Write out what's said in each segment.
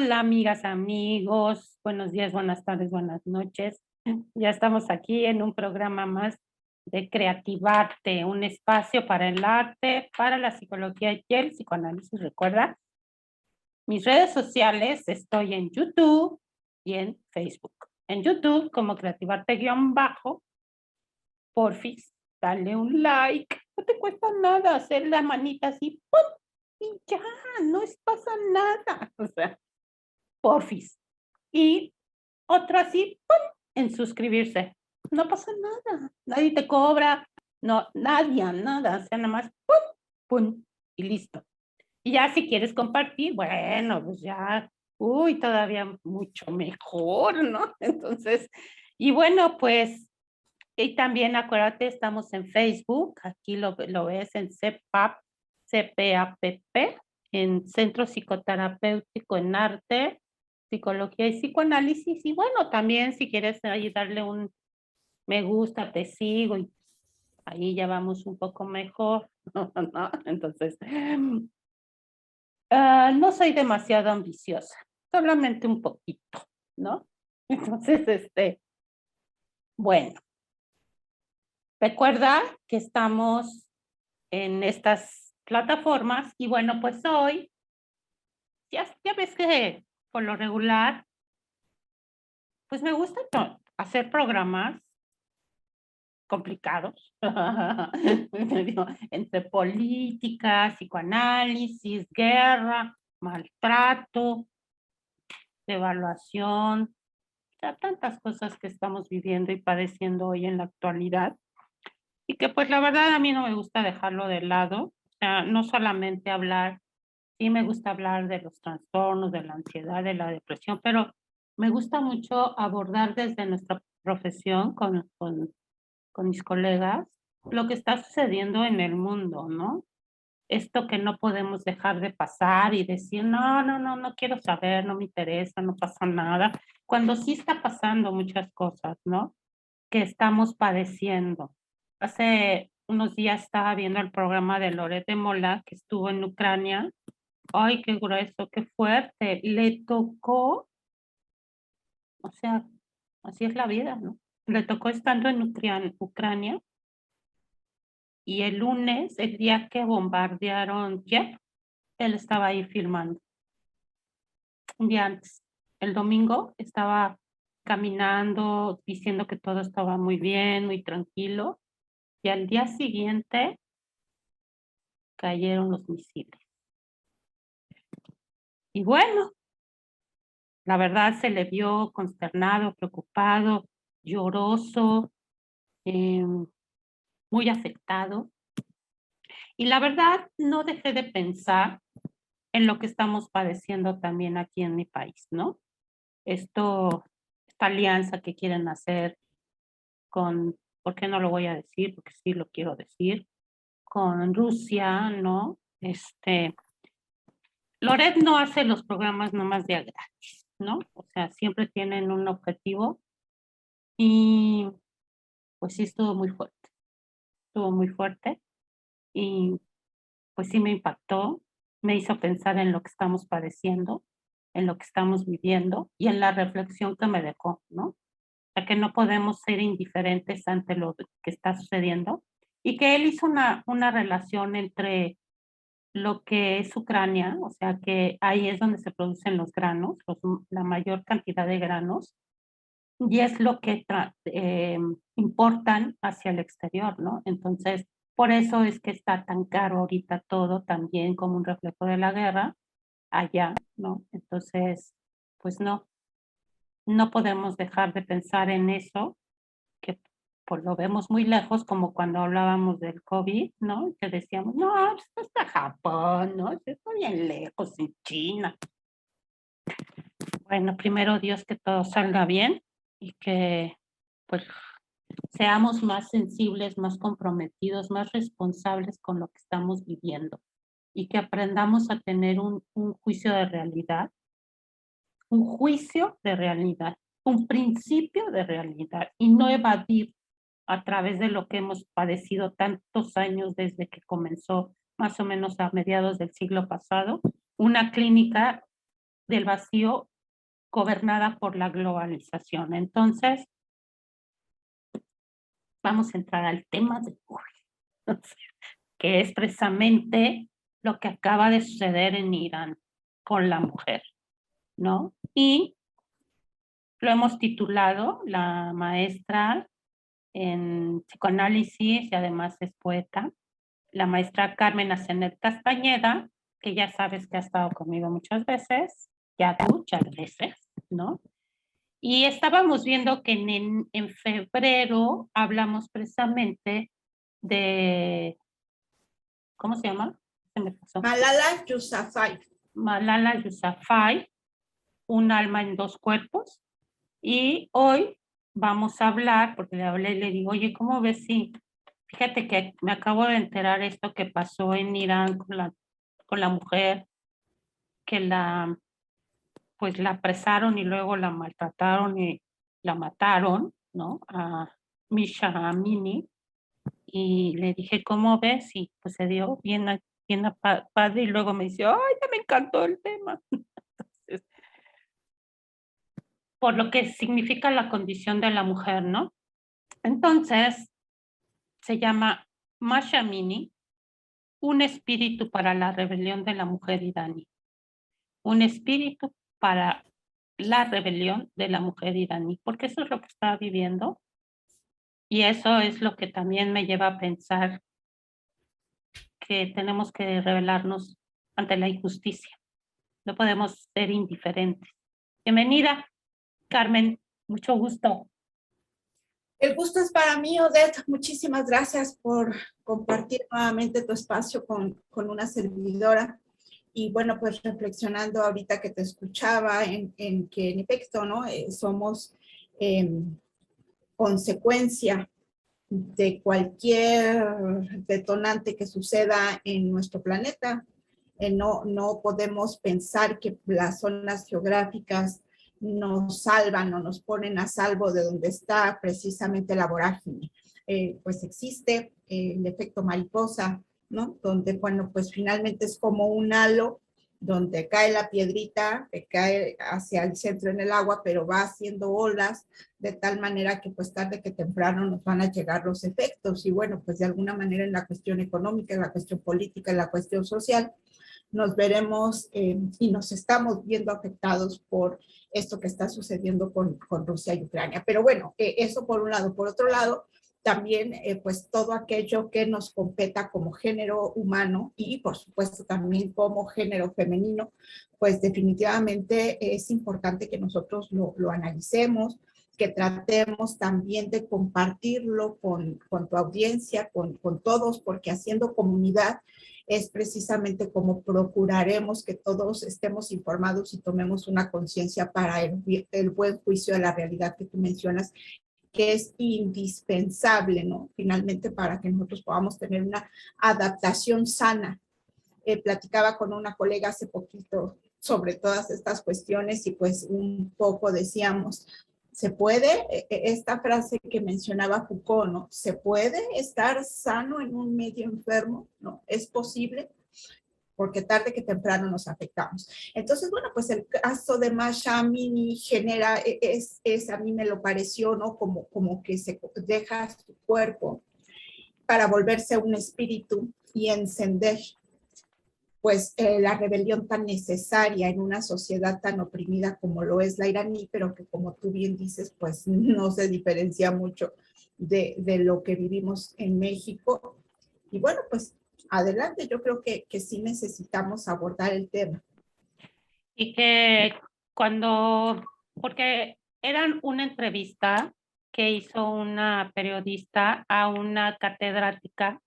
Hola, amigas, amigos. Buenos días, buenas tardes, buenas noches. Ya estamos aquí en un programa más de Creativarte, un espacio para el arte, para la psicología y el psicoanálisis. Recuerda, mis redes sociales, estoy en YouTube y en Facebook. En YouTube como Creativarte-bajo, porfis, dale un like. No te cuesta nada hacer la manita así, ¡pum! Y ya, pasa nada. O sea, porfis. Y otro así, ¡pum!, en suscribirse. No pasa nada, nadie te cobra, no, nadie, nada, o sea, nada más, ¡pum!, ¡pum!, y listo. Y ya si quieres compartir, bueno, pues ya, uy, todavía mucho mejor, ¿no? Entonces, y bueno, pues, y también acuérdate, estamos en Facebook, aquí lo ves en CPAP, CPAPP, en Centro Psicoterapéutico en Arte, Psicología y Psicoanálisis. Y bueno, también si quieres ahí darle un me gusta, te sigo, y ahí ya vamos un poco mejor, ¿no? Entonces, no soy demasiado ambiciosa, solamente un poquito, ¿no? Entonces, bueno, recuerda que estamos en estas plataformas y bueno, pues hoy, ya ves que por lo regular, pues me gusta hacer programas complicados, entre política, psicoanálisis, guerra, maltrato, devaluación, o sea, tantas cosas que estamos viviendo y padeciendo hoy en la actualidad, y que pues la verdad a mí no me gusta dejarlo de lado, o sea, no solamente hablar, sí me gusta hablar de los trastornos, de la ansiedad, de la depresión, pero me gusta mucho abordar desde nuestra profesión con mis colegas lo que está sucediendo en el mundo, ¿no? Esto que no podemos dejar de pasar y decir, no, no, no, no quiero saber, no me interesa, no pasa nada, cuando sí está pasando muchas cosas, ¿no? Que estamos padeciendo. Hace unos días estaba viendo el programa de Loret de Mola, que estuvo en Ucrania. Ay, qué grueso, qué fuerte. Le tocó, o sea, así es la vida, ¿no? Le tocó estando en Ucrania. Y el lunes, el día que bombardearon Kiev, él estaba ahí filmando. Un día antes, el domingo, estaba caminando, diciendo que todo estaba muy bien, muy tranquilo. Y al día siguiente cayeron los misiles. Y bueno, la verdad se le vio consternado, preocupado, lloroso, eh, muy afectado. Y la verdad, no dejé de pensar en lo que estamos padeciendo también aquí en mi país, ¿no? Esta alianza que quieren hacer con, ¿por qué no lo voy a decir? Porque sí lo quiero decir, con Rusia, ¿no? Loret no hace los programas nomás de a gratis, ¿no? O sea, siempre tienen un objetivo y pues sí estuvo muy fuerte y pues sí me impactó, me hizo pensar en lo que estamos padeciendo, en lo que estamos viviendo y en la reflexión que me dejó, ¿no? Sea, que no podemos ser indiferentes ante lo que está sucediendo, y que él hizo una relación entre lo que es Ucrania, o sea, que ahí es donde se producen los granos, la mayor cantidad de granos, y es lo que importan hacia el exterior, ¿no? Entonces, por eso es que está tan caro ahorita todo, también como un reflejo de la guerra allá, ¿no? Entonces, pues no podemos dejar de pensar en eso, que pues lo vemos muy lejos, como cuando hablábamos del COVID, ¿no? Que decíamos, no, pues está Japón, ¿no? Está bien lejos, en China. Bueno, primero Dios que todo salga bien y que pues seamos más sensibles, más comprometidos, más responsables con lo que estamos viviendo y que aprendamos a tener un juicio de realidad, un juicio de realidad, un principio de realidad y no evadir a través de lo que hemos padecido tantos años desde que comenzó más o menos a mediados del siglo pasado, una clínica del vacío gobernada por la globalización. Entonces, vamos a entrar al tema de hoy, que es precisamente lo que acaba de suceder en Irán con la mujer, ¿no? Y lo hemos titulado, la maestra en psicoanálisis y además es poeta, la maestra Carmen Azenet Castañeda, que ya sabes que ha estado conmigo muchas veces, ¿no? Y estábamos viendo que en febrero hablamos precisamente de, ¿cómo se llama? Se me pasó. Malala Yousafzai. Malala Yousafzai, un alma en dos cuerpos. Y hoy vamos a hablar, porque le hablé y le digo, oye, ¿cómo ves si? Fíjate que me acabo de enterar esto que pasó en Irán con la mujer, que pues la apresaron y luego la maltrataron y la mataron, ¿no? A Misha Amini. Y le dije, ¿cómo ves? Y pues se dio bien padre y luego me dice, ay, ya me encantó el tema. Entonces, por lo que significa la condición de la mujer, ¿no? Entonces, se llama Masha Amini, un espíritu para la rebelión de la mujer iraní. Un espíritu para la rebelión de la mujer iraní, porque eso es lo que está viviendo y eso es lo que también me lleva a pensar que tenemos que rebelarnos ante la injusticia. No podemos ser indiferentes. Bienvenida, Carmen, mucho gusto. El gusto es para mí, Odette. Muchísimas gracias por compartir nuevamente tu espacio con una servidora. Y bueno, pues reflexionando ahorita que te escuchaba en que en efecto, ¿no? Somos consecuencia de cualquier detonante que suceda en nuestro planeta. No podemos pensar que las zonas geográficas nos salvan o nos ponen a salvo de donde está precisamente la vorágine. Pues existe el efecto mariposa, ¿no? Donde, bueno, pues finalmente es como un halo donde cae la piedrita, que cae hacia el centro en el agua, pero va haciendo olas de tal manera que pues tarde que temprano nos van a llegar los efectos. Y bueno, pues de alguna manera en la cuestión económica, en la cuestión política, en la cuestión social, nos veremos y nos estamos viendo afectados por esto que está sucediendo con Rusia y Ucrania. Pero bueno, eso por un lado. Por otro lado, también pues todo aquello que nos competa como género humano y por supuesto también como género femenino, pues definitivamente es importante que nosotros lo analicemos, que tratemos también de compartirlo con tu audiencia, con todos, porque haciendo comunidad es precisamente como procuraremos que todos estemos informados y tomemos una conciencia para el buen juicio de la realidad que tú mencionas, que es indispensable, ¿no? Finalmente, para que nosotros podamos tener una adaptación sana. Platicaba con una colega hace poquito sobre todas estas cuestiones y pues un poco decíamos, ¿se puede? Esta frase que mencionaba Foucault, ¿no? ¿Se puede estar sano en un medio enfermo? ¿No? ¿Es posible? Porque tarde que temprano nos afectamos. Entonces, bueno, pues el caso de Masha Amini genera, a mí me lo pareció, ¿no? Como que se deja su cuerpo para volverse un espíritu y encender pues la rebelión tan necesaria en una sociedad tan oprimida como lo es la iraní, pero que como tú bien dices, pues no se diferencia mucho de lo que vivimos en México. Y bueno, pues adelante, yo creo que sí necesitamos abordar el tema. Y que porque eran una entrevista que hizo una periodista a una catedrática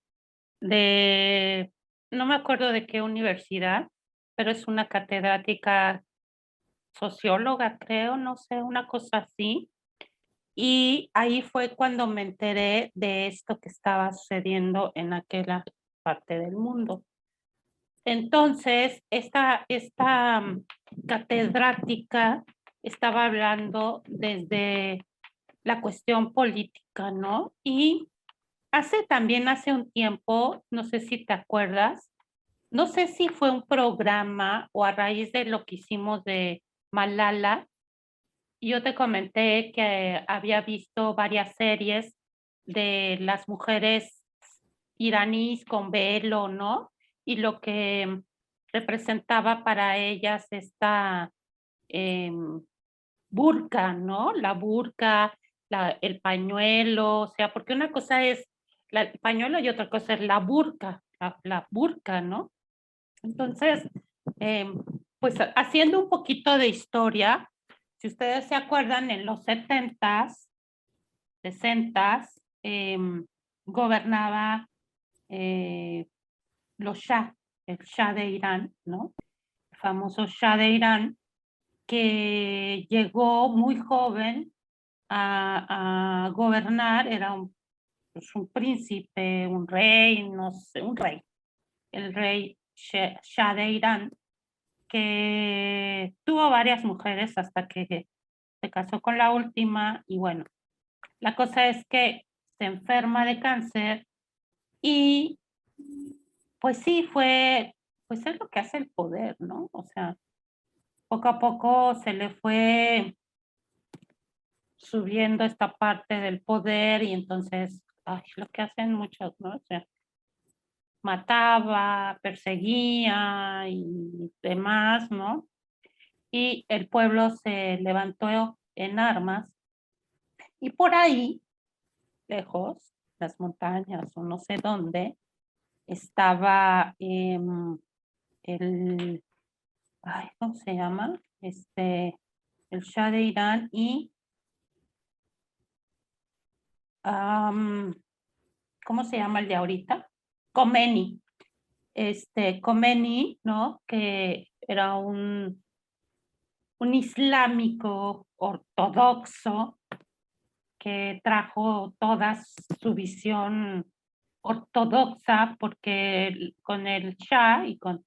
no me acuerdo de qué universidad, pero es una catedrática socióloga, creo, no sé, una cosa así. Y ahí fue cuando me enteré de esto que estaba sucediendo en aquella parte del mundo. Entonces, esta catedrática estaba hablando desde la cuestión política, ¿no? Y hace un tiempo, no sé si te acuerdas, no sé si fue un programa o a raíz de lo que hicimos de Malala. Yo te comenté que había visto varias series de las mujeres iraníes con velo, ¿no? Y lo que representaba para ellas esta em, burka, ¿no? La burka, el pañuelo, o sea, porque una cosa es el pañuelo y otra cosa es la burka, la burka, ¿no? Entonces, em, pues haciendo un poquito de historia, si ustedes se acuerdan, en los 70s, 60s, gobernaba los Shah, el Shah de Irán, ¿no? El famoso Shah de Irán, que llegó muy joven a gobernar, era pues un príncipe, un rey, no sé, un rey, el rey Shah de Irán, que tuvo varias mujeres hasta que se casó con la última y bueno, la cosa es que se enferma de cáncer y pues sí, pues es lo que hace el poder, ¿no? O sea, poco a poco se le fue subiendo esta parte del poder y entonces, ay, lo que hacen muchos, ¿no? O sea, mataba, perseguía y demás, ¿no? Y el pueblo se levantó en armas y por ahí, lejos, las montañas o no sé dónde, estaba el, ay, ¿cómo se llama? El Shah de Irán y, ¿cómo se llama el de ahorita? Khomeini. Khomeini, ¿no? Que era un islámico ortodoxo que trajo toda su visión ortodoxa, porque con el Shah y con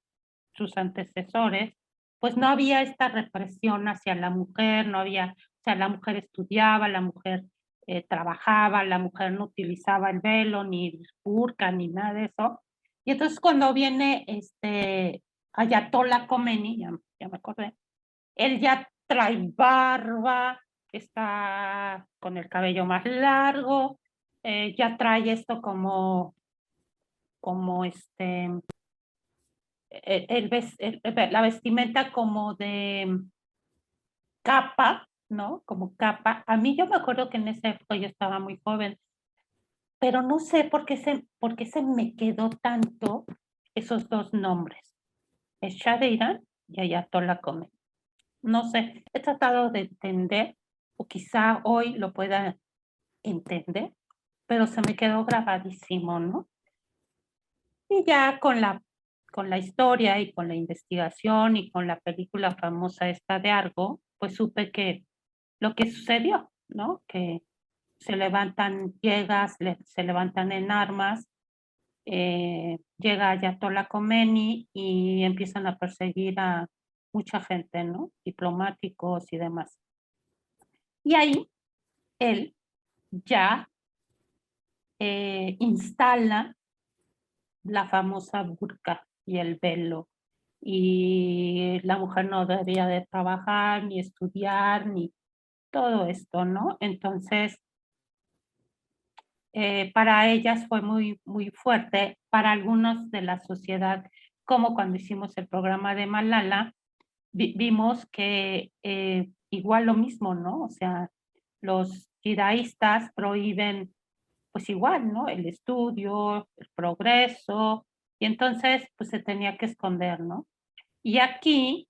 sus antecesores, pues no había esta represión hacia la mujer, no había, o sea, la mujer estudiaba, la mujer trabajaba, la mujer no utilizaba el velo, ni el burka, ni nada de eso. Y entonces cuando viene Ayatollah Khomeini, ya me acordé, él ya trae barba, está con el cabello más largo, ya trae esto como la vestimenta como de capa, ¿no? Como capa. A mí yo me acuerdo que en esa época yo estaba muy joven, pero no sé por qué se me quedó tanto esos dos nombres, el Shah de Irán y Ayatollah Khomeini. No sé, he tratado de entender, o quizá hoy lo pueda entender, pero se me quedó grabadísimo, ¿no? Y ya con la historia y con la investigación y con la película famosa esta de Argo, pues supe que lo que sucedió, ¿no? Que se levantan, se levantan en armas, llega Ayatollah Khomeini y empiezan a perseguir a mucha gente, ¿no? Diplomáticos y demás. Y ahí él ya instala la famosa burka y el velo. Y la mujer no debía de trabajar, ni estudiar, ni todo esto, ¿no? Entonces, para ellas fue muy, muy fuerte, para algunos de la sociedad, como cuando hicimos el programa de Malala, vimos que igual lo mismo, ¿no? O sea, los judaístas prohíben, pues igual, ¿no? El estudio, el progreso, y entonces, pues se tenía que esconder, ¿no? Y aquí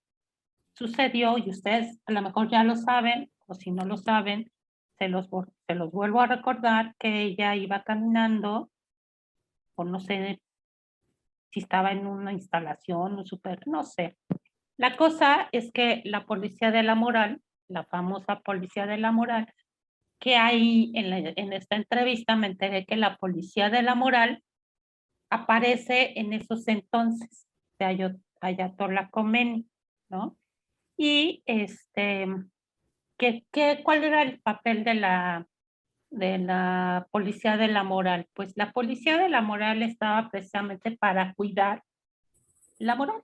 sucedió, y ustedes a lo mejor ya lo saben, o si no lo saben, se los vuelvo a recordar, que ella iba caminando, o no sé si estaba en una instalación, un súper, no sé. La cosa es que la policía de la moral, la famosa policía de la moral, que ahí en esta entrevista me enteré que la policía de la moral aparece en esos entonces de Ayatollah Khomeini, ¿no? Y ¿cuál era el papel de la policía de la moral? Pues la policía de la moral estaba precisamente para cuidar la moral,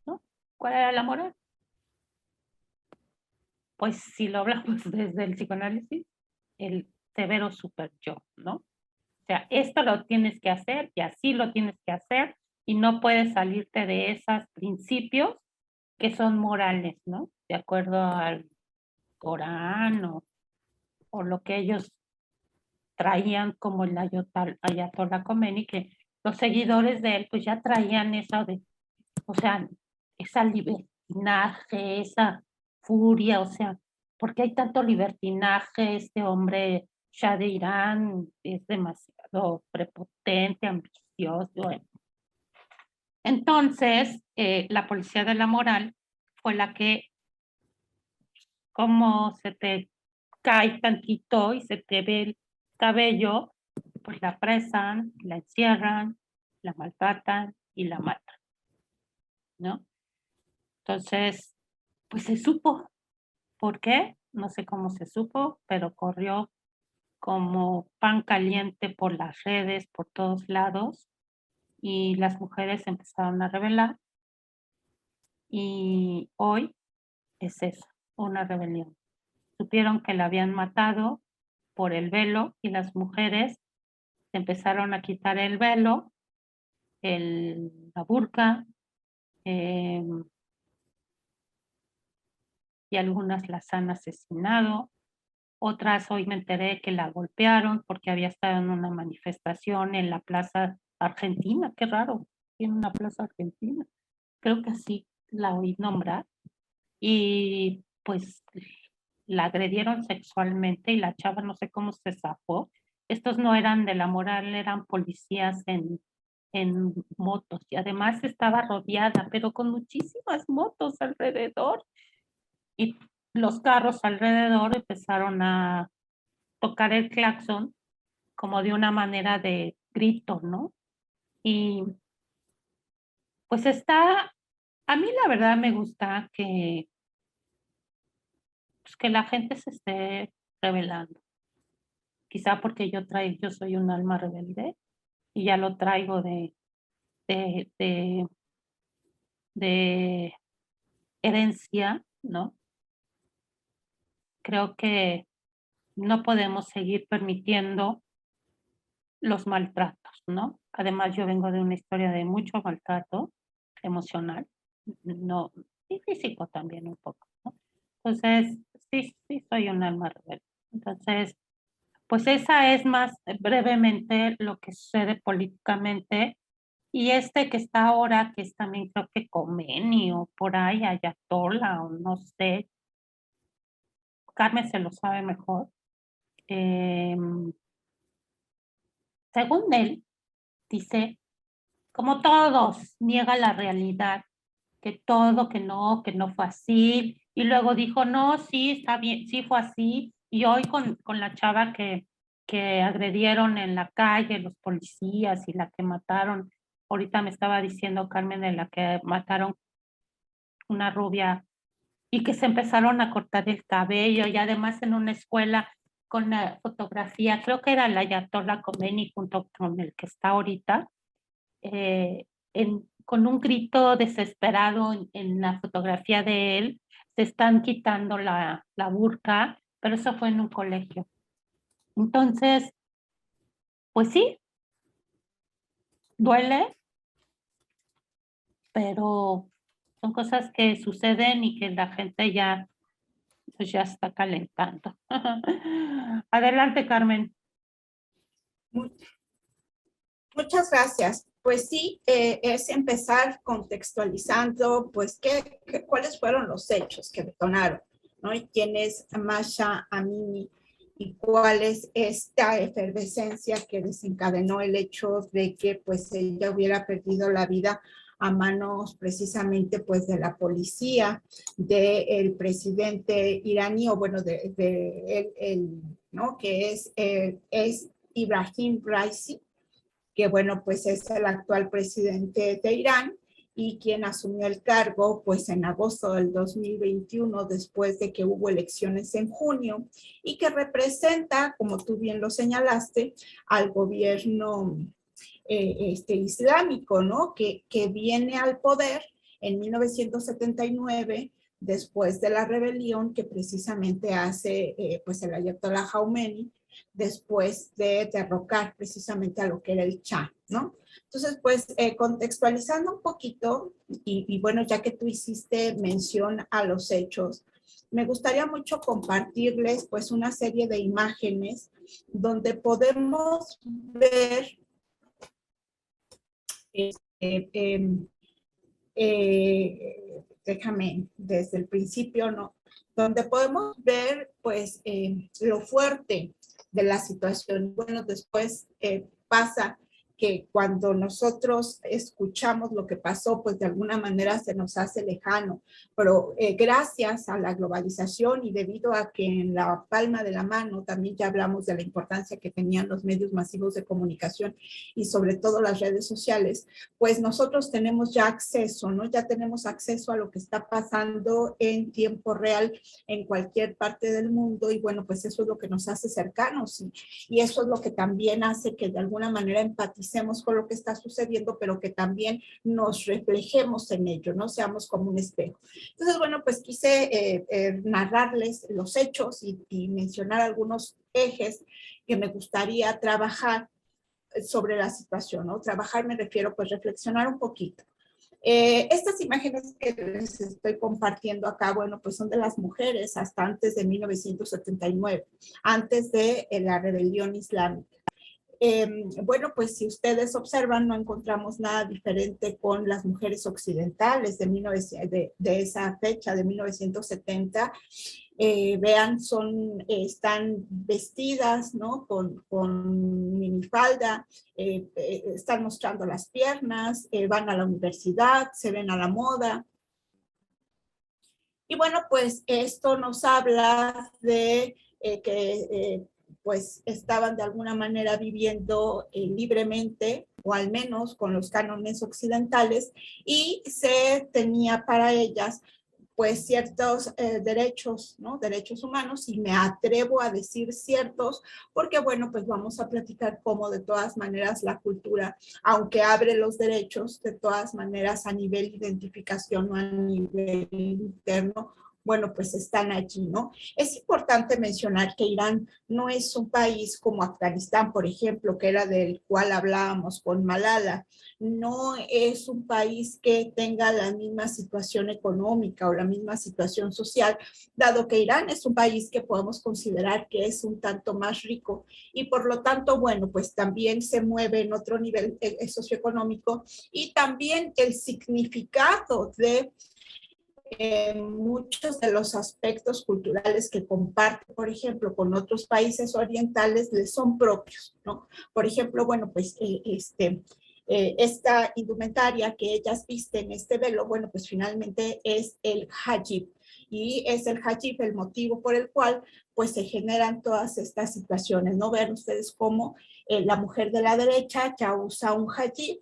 ¿no? ¿Cuál era la moral? Pues si lo hablamos desde el psicoanálisis, el severo super yo, ¿no? O sea, esto lo tienes que hacer y así lo tienes que hacer y no puedes salirte de esos principios que son morales, ¿no? De acuerdo al Corán o lo que ellos traían como el Ayatollah Khomeini, que los seguidores de él pues ya traían eso de, o sea, esa libertinaje, esa furia, o sea, ¿por qué hay tanto libertinaje? Este hombre, Shah de Irán, es demasiado prepotente, ambicioso. Bueno. Entonces, la policía de la moral fue la que, como se te cae tantito y se te ve el cabello, pues la apresan, la encierran, la maltratan y la matan, ¿no? Entonces, pues se supo. ¿Por qué? No sé cómo se supo, pero corrió como pan caliente por las redes, por todos lados, y las mujeres empezaron a rebelar. Y hoy es eso, una rebelión. Supieron que la habían matado por el velo y las mujeres empezaron a quitar el velo, la burka, eh, y algunas las han asesinado. Otras hoy me enteré que la golpearon porque había estado en una manifestación en la Plaza Argentina. Qué raro, tiene una Plaza Argentina. Creo que así la oí nombrar. Y pues la agredieron sexualmente y la chava no sé cómo se zafó. Estos no eran de la moral, eran policías en motos y además estaba rodeada, pero con muchísimas motos alrededor. Y los carros alrededor empezaron a tocar el claxon como de una manera de grito, ¿no? Y pues a mí la verdad me gusta pues, que la gente se esté rebelando. Quizá porque yo soy un alma rebelde y ya lo traigo de, de, de herencia, ¿no? Creo que no podemos seguir permitiendo los maltratos, ¿no? Además, yo vengo de una historia de mucho maltrato emocional, no, y físico también un poco, ¿no? Entonces, sí soy un alma rebelde. Entonces, pues esa es más brevemente lo que sucede políticamente. Y este que está ahora, que es también creo que Khomeini o por ahí, Ayatollah o no sé, Carmen se lo sabe mejor. Eh, Según él, dice, como todos, niega la realidad, que no fue así. Y luego dijo, no, sí, está bien, sí fue así. Y hoy con la chava que agredieron en la calle, los policías y la que mataron, ahorita me estaba diciendo Carmen de la que mataron una rubia y que se empezaron a cortar el cabello y además en una escuela con la fotografía, creo que era la Ayatollah Khomeini junto con el que está ahorita, con un grito desesperado en la fotografía de él, se están quitando la burka, pero eso fue en un colegio. Entonces, pues sí, duele, pero son cosas que suceden y que la gente ya, pues ya está calentando. Adelante, Carmen. Muchas gracias. Pues sí, es empezar contextualizando, pues, cuáles fueron los hechos que detonaron, ¿no? Y quién es Mahsa Amini y cuál es esta efervescencia que desencadenó el hecho de que, pues, ella hubiera perdido la vida a manos precisamente, pues, de la policía, del presidente iraní, o bueno, ¿no? Que es Ibrahim Raisi, que bueno, pues es el actual presidente de Irán y quien asumió el cargo pues en agosto del 2021 después de que hubo elecciones en junio y que representa, como tú bien lo señalaste, al gobierno islámico, ¿no? Que viene al poder en 1979 después de la rebelión que precisamente hace pues el Ayatollah Khomeini después de derrocar precisamente a lo que era el Shah, ¿no? Entonces, pues contextualizando un poquito, y bueno, ya que tú hiciste mención a los hechos, me gustaría mucho compartirles pues una serie de imágenes donde podemos ver déjame desde el principio, ¿no? Donde podemos ver pues lo fuerte de la situación. Bueno, después pasa que cuando nosotros escuchamos lo que pasó, pues de alguna manera se nos hace lejano, pero gracias a la globalización y debido a que en la palma de la mano también ya hablamos de la importancia que tenían los medios masivos de comunicación y sobre todo las redes sociales, pues nosotros tenemos ya acceso, ¿no? Ya tenemos acceso a lo que está pasando en tiempo real en cualquier parte del mundo y bueno, pues eso es lo que nos hace cercanos y eso es lo que también hace que de alguna manera empaticemos con lo que está sucediendo, pero que también nos reflejemos en ello, no seamos como un espejo. Entonces, bueno, pues quise narrarles los hechos y mencionar algunos ejes que me gustaría trabajar sobre la situación, ¿no? Trabajar me refiero, pues reflexionar un poquito. Estas imágenes que les estoy compartiendo acá, bueno, pues son de las mujeres hasta antes de 1979, antes de la rebelión islámica. Bueno, pues si ustedes observan, no encontramos nada diferente con las mujeres occidentales de esa fecha, de 1970. Vean, están vestidas, ¿no? Con minifalda, están mostrando las piernas, van a la universidad, se ven a la moda. Y bueno, pues esto nos habla de que pues estaban de alguna manera viviendo libremente, o al menos con los cánones occidentales, y se tenía para ellas pues ciertos derechos, ¿no? Derechos humanos, y me atrevo a decir ciertos, porque bueno, pues vamos a platicar cómo de todas maneras la cultura, aunque abre los derechos, de todas maneras a nivel identificación o a nivel interno, bueno, pues están allí, ¿no? Es importante mencionar que Irán no es un país como Afganistán, por ejemplo, que era del cual hablábamos con Malala, no es un país que tenga la misma situación económica o la misma situación social, dado que Irán es un país que podemos considerar que es un tanto más rico y por lo tanto, bueno, pues también se mueve en otro nivel socioeconómico y también el significado de muchos de los aspectos culturales que comparte, por ejemplo, con otros países orientales, les son propios, ¿no? Por ejemplo, bueno, pues esta indumentaria que ellas visten, este velo, bueno, pues finalmente es el hajib. Y es el hajib el motivo por el cual pues se generan todas estas situaciones, ¿no? Vean ustedes cómo la mujer de la derecha ya usa un hajib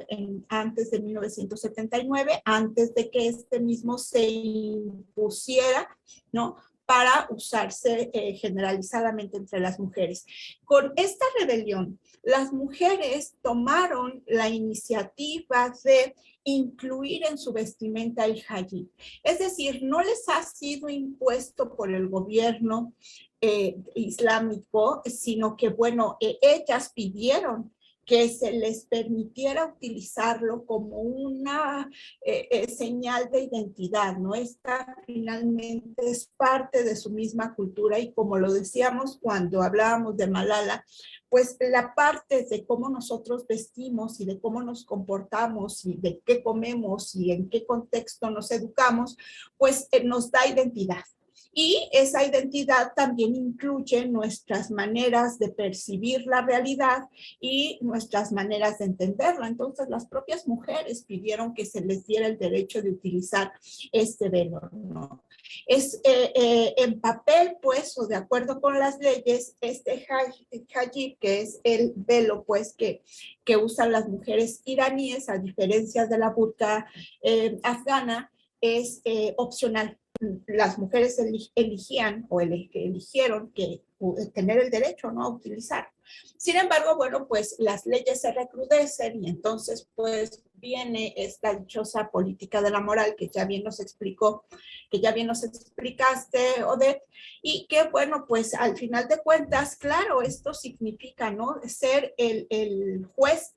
antes de 1979, antes de que este mismo se impusiera, ¿no? Para usarse generalizadamente entre las mujeres. Con esta rebelión, las mujeres tomaron la iniciativa de incluir en su vestimenta el hajib. Es decir, no les ha sido impuesto por el gobierno islámico, sino que, bueno, ellas pidieron que se les permitiera utilizarlo como una señal de identidad, ¿no? Esta finalmente es parte de su misma cultura y como lo decíamos cuando hablábamos de Malala, pues la parte de cómo nosotros vestimos y de cómo nos comportamos y de qué comemos y en qué contexto nos educamos, pues nos da identidad. Y esa identidad también incluye nuestras maneras de percibir la realidad y nuestras maneras de entenderla. Entonces, las propias mujeres pidieron que se les diera el derecho de utilizar este velo, ¿no? Es en papel, pues, o de acuerdo con las leyes, este hajib, que es el velo, pues, que usan las mujeres iraníes, a diferencia de la burka afgana, es opcional. Las mujeres eligieron que tener el derecho, ¿no?, a utilizar. Sin embargo, bueno, pues las leyes se recrudecen y entonces pues viene esta dichosa política de la moral que ya bien nos explicó, que ya bien nos explicaste, Odette, y que bueno, pues al final de cuentas, claro, esto significa, ¿no? Ser el juez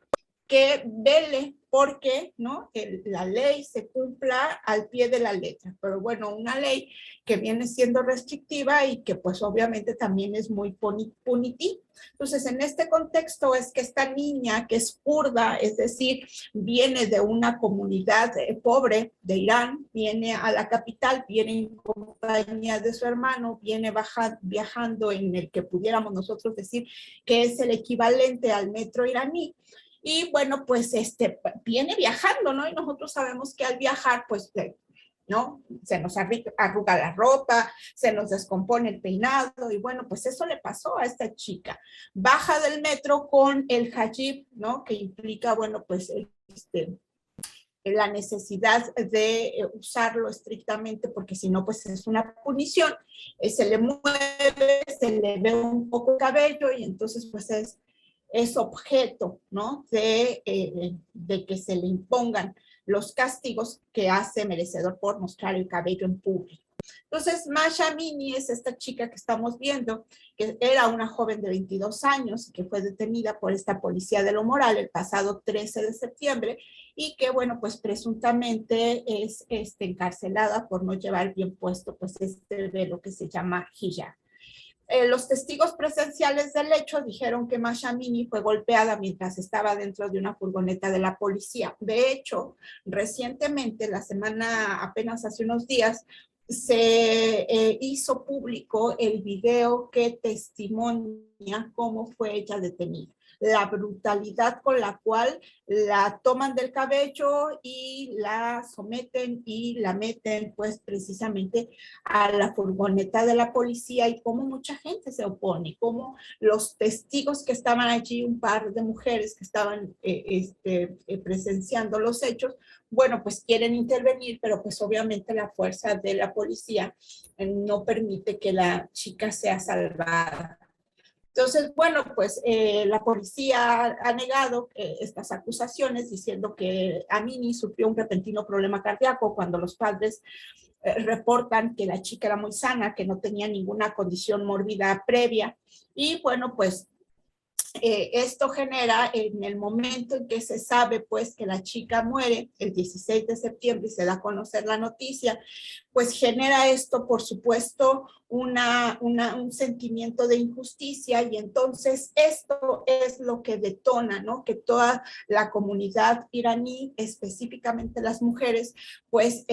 que vele porque, ¿no? La ley se cumpla al pie de la letra. Pero bueno, una ley que viene siendo restrictiva y que pues obviamente también es muy punitiva. Entonces, en este contexto es que esta niña que es kurda, es decir, viene de una comunidad pobre de Irán, viene a la capital, viene en compañía de su hermano, viene viajando en el que pudiéramos nosotros decir que es el equivalente al metro iraní. Y bueno, pues viene viajando, ¿no? Y nosotros sabemos que al viajar, pues, ¿no? Se nos arruga la ropa, se nos descompone el peinado y bueno, pues eso le pasó a esta chica. Baja del metro con el hijab, ¿no? Que implica, bueno, pues, la necesidad de usarlo estrictamente porque si no, pues es una punición. Se le mueve, se le ve un poco el cabello y entonces, pues es objeto, ¿no? De que se le impongan los castigos que hace merecedor por mostrar el cabello en público. Entonces, Masha Amini es esta chica que estamos viendo, que era una joven de 22 años, que fue detenida por esta policía de lo moral el pasado 13 de septiembre y que, bueno, pues presuntamente es encarcelada por no llevar bien puesto, pues velo que se llama hijab. Los testigos presenciales del hecho dijeron que Masha Amini fue golpeada mientras estaba dentro de una furgoneta de la policía. De hecho, recientemente, la semana apenas hace unos días, se hizo público el video que testimonia cómo fue ella detenida. La brutalidad con la cual la toman del cabello y la someten y la meten pues precisamente a la furgoneta de la policía y cómo mucha gente se opone, cómo los testigos que estaban allí, un par de mujeres que estaban presenciando los hechos, bueno, pues quieren intervenir, pero pues obviamente la fuerza de la policía no permite que la chica sea salvada. Entonces, bueno, pues la policía ha negado estas acusaciones diciendo que Amini sufrió un repentino problema cardíaco cuando los padres reportan que la chica era muy sana, que no tenía ninguna condición mórbida previa. Y bueno, pues esto genera en el momento en que se sabe pues que la chica muere el 16 de septiembre y se da a conocer la noticia, pues genera esto por supuesto un sentimiento de injusticia y entonces esto es lo que detona, ¿no? Que toda la comunidad iraní, específicamente las mujeres, pues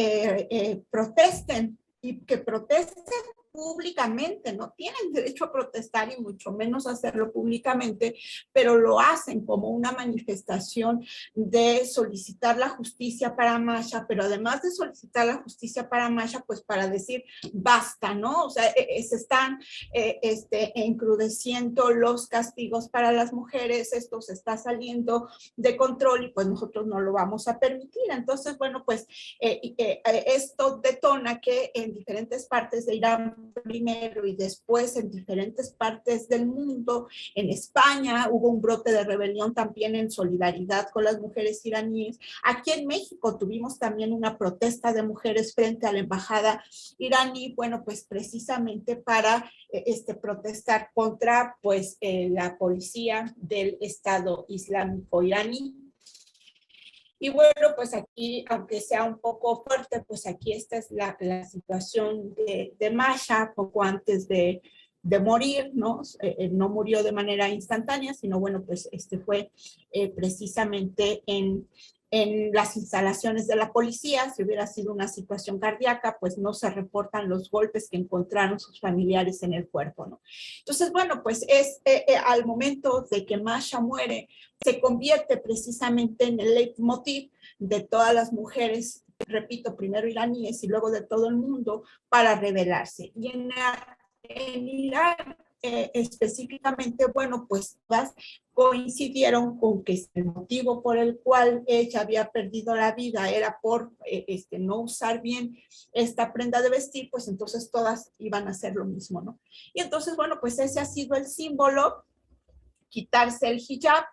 protesten y que protesten públicamente, no tienen derecho a protestar y mucho menos hacerlo públicamente, pero lo hacen como una manifestación de solicitar la justicia para Masha, pero además de solicitar la justicia para Masha, pues para decir basta, ¿no? O sea, se están encrudeciendo los castigos para las mujeres, esto se está saliendo de control y pues nosotros no lo vamos a permitir. Entonces, bueno, pues esto detona que en diferentes partes de Irán primero y después en diferentes partes del mundo, en España hubo un brote de rebelión también en solidaridad con las mujeres iraníes. Aquí en México tuvimos también una protesta de mujeres frente a la embajada iraní, bueno, pues precisamente para protestar contra pues la policía del Estado Islámico iraní. Y bueno, pues aquí, aunque sea un poco fuerte, pues aquí esta es la situación de Masha poco antes de morir, ¿no? No murió de manera instantánea, sino bueno, pues fue precisamente en las instalaciones de la policía. Si hubiera sido una situación cardíaca, pues no se reportan los golpes que encontraron sus familiares en el cuerpo, ¿no? Entonces, bueno, pues es al momento de que Masha muere, se convierte precisamente en el leitmotiv de todas las mujeres, repito, primero iraníes y luego de todo el mundo, para rebelarse. Y en Irán específicamente, bueno, pues coincidieron con que el motivo por el cual ella había perdido la vida era por no usar bien esta prenda de vestir, pues entonces todas iban a hacer lo mismo, ¿no? Y entonces, bueno, pues ese ha sido el símbolo quitarse el hijab,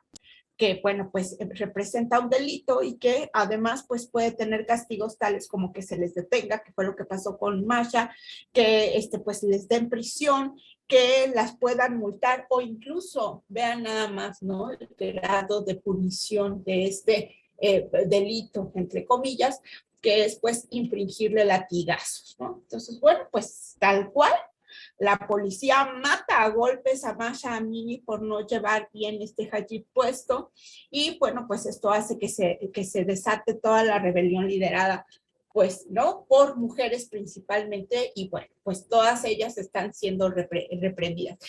que bueno, pues representa un delito y que además pues puede tener castigos tales como que se les detenga, que fue lo que pasó con Masha, que pues les den prisión, que las puedan multar o incluso vean nada más, ¿no? El grado de punición de este delito, entre comillas, que es pues infringirle latigazos, ¿no? Entonces, bueno, pues tal cual. La policía mata a golpes a Masha Amini por no llevar bien este hijab puesto y bueno, pues esto hace que se desate toda la rebelión liderada, pues, ¿no? Por mujeres principalmente y bueno, pues todas ellas están siendo reprendidas.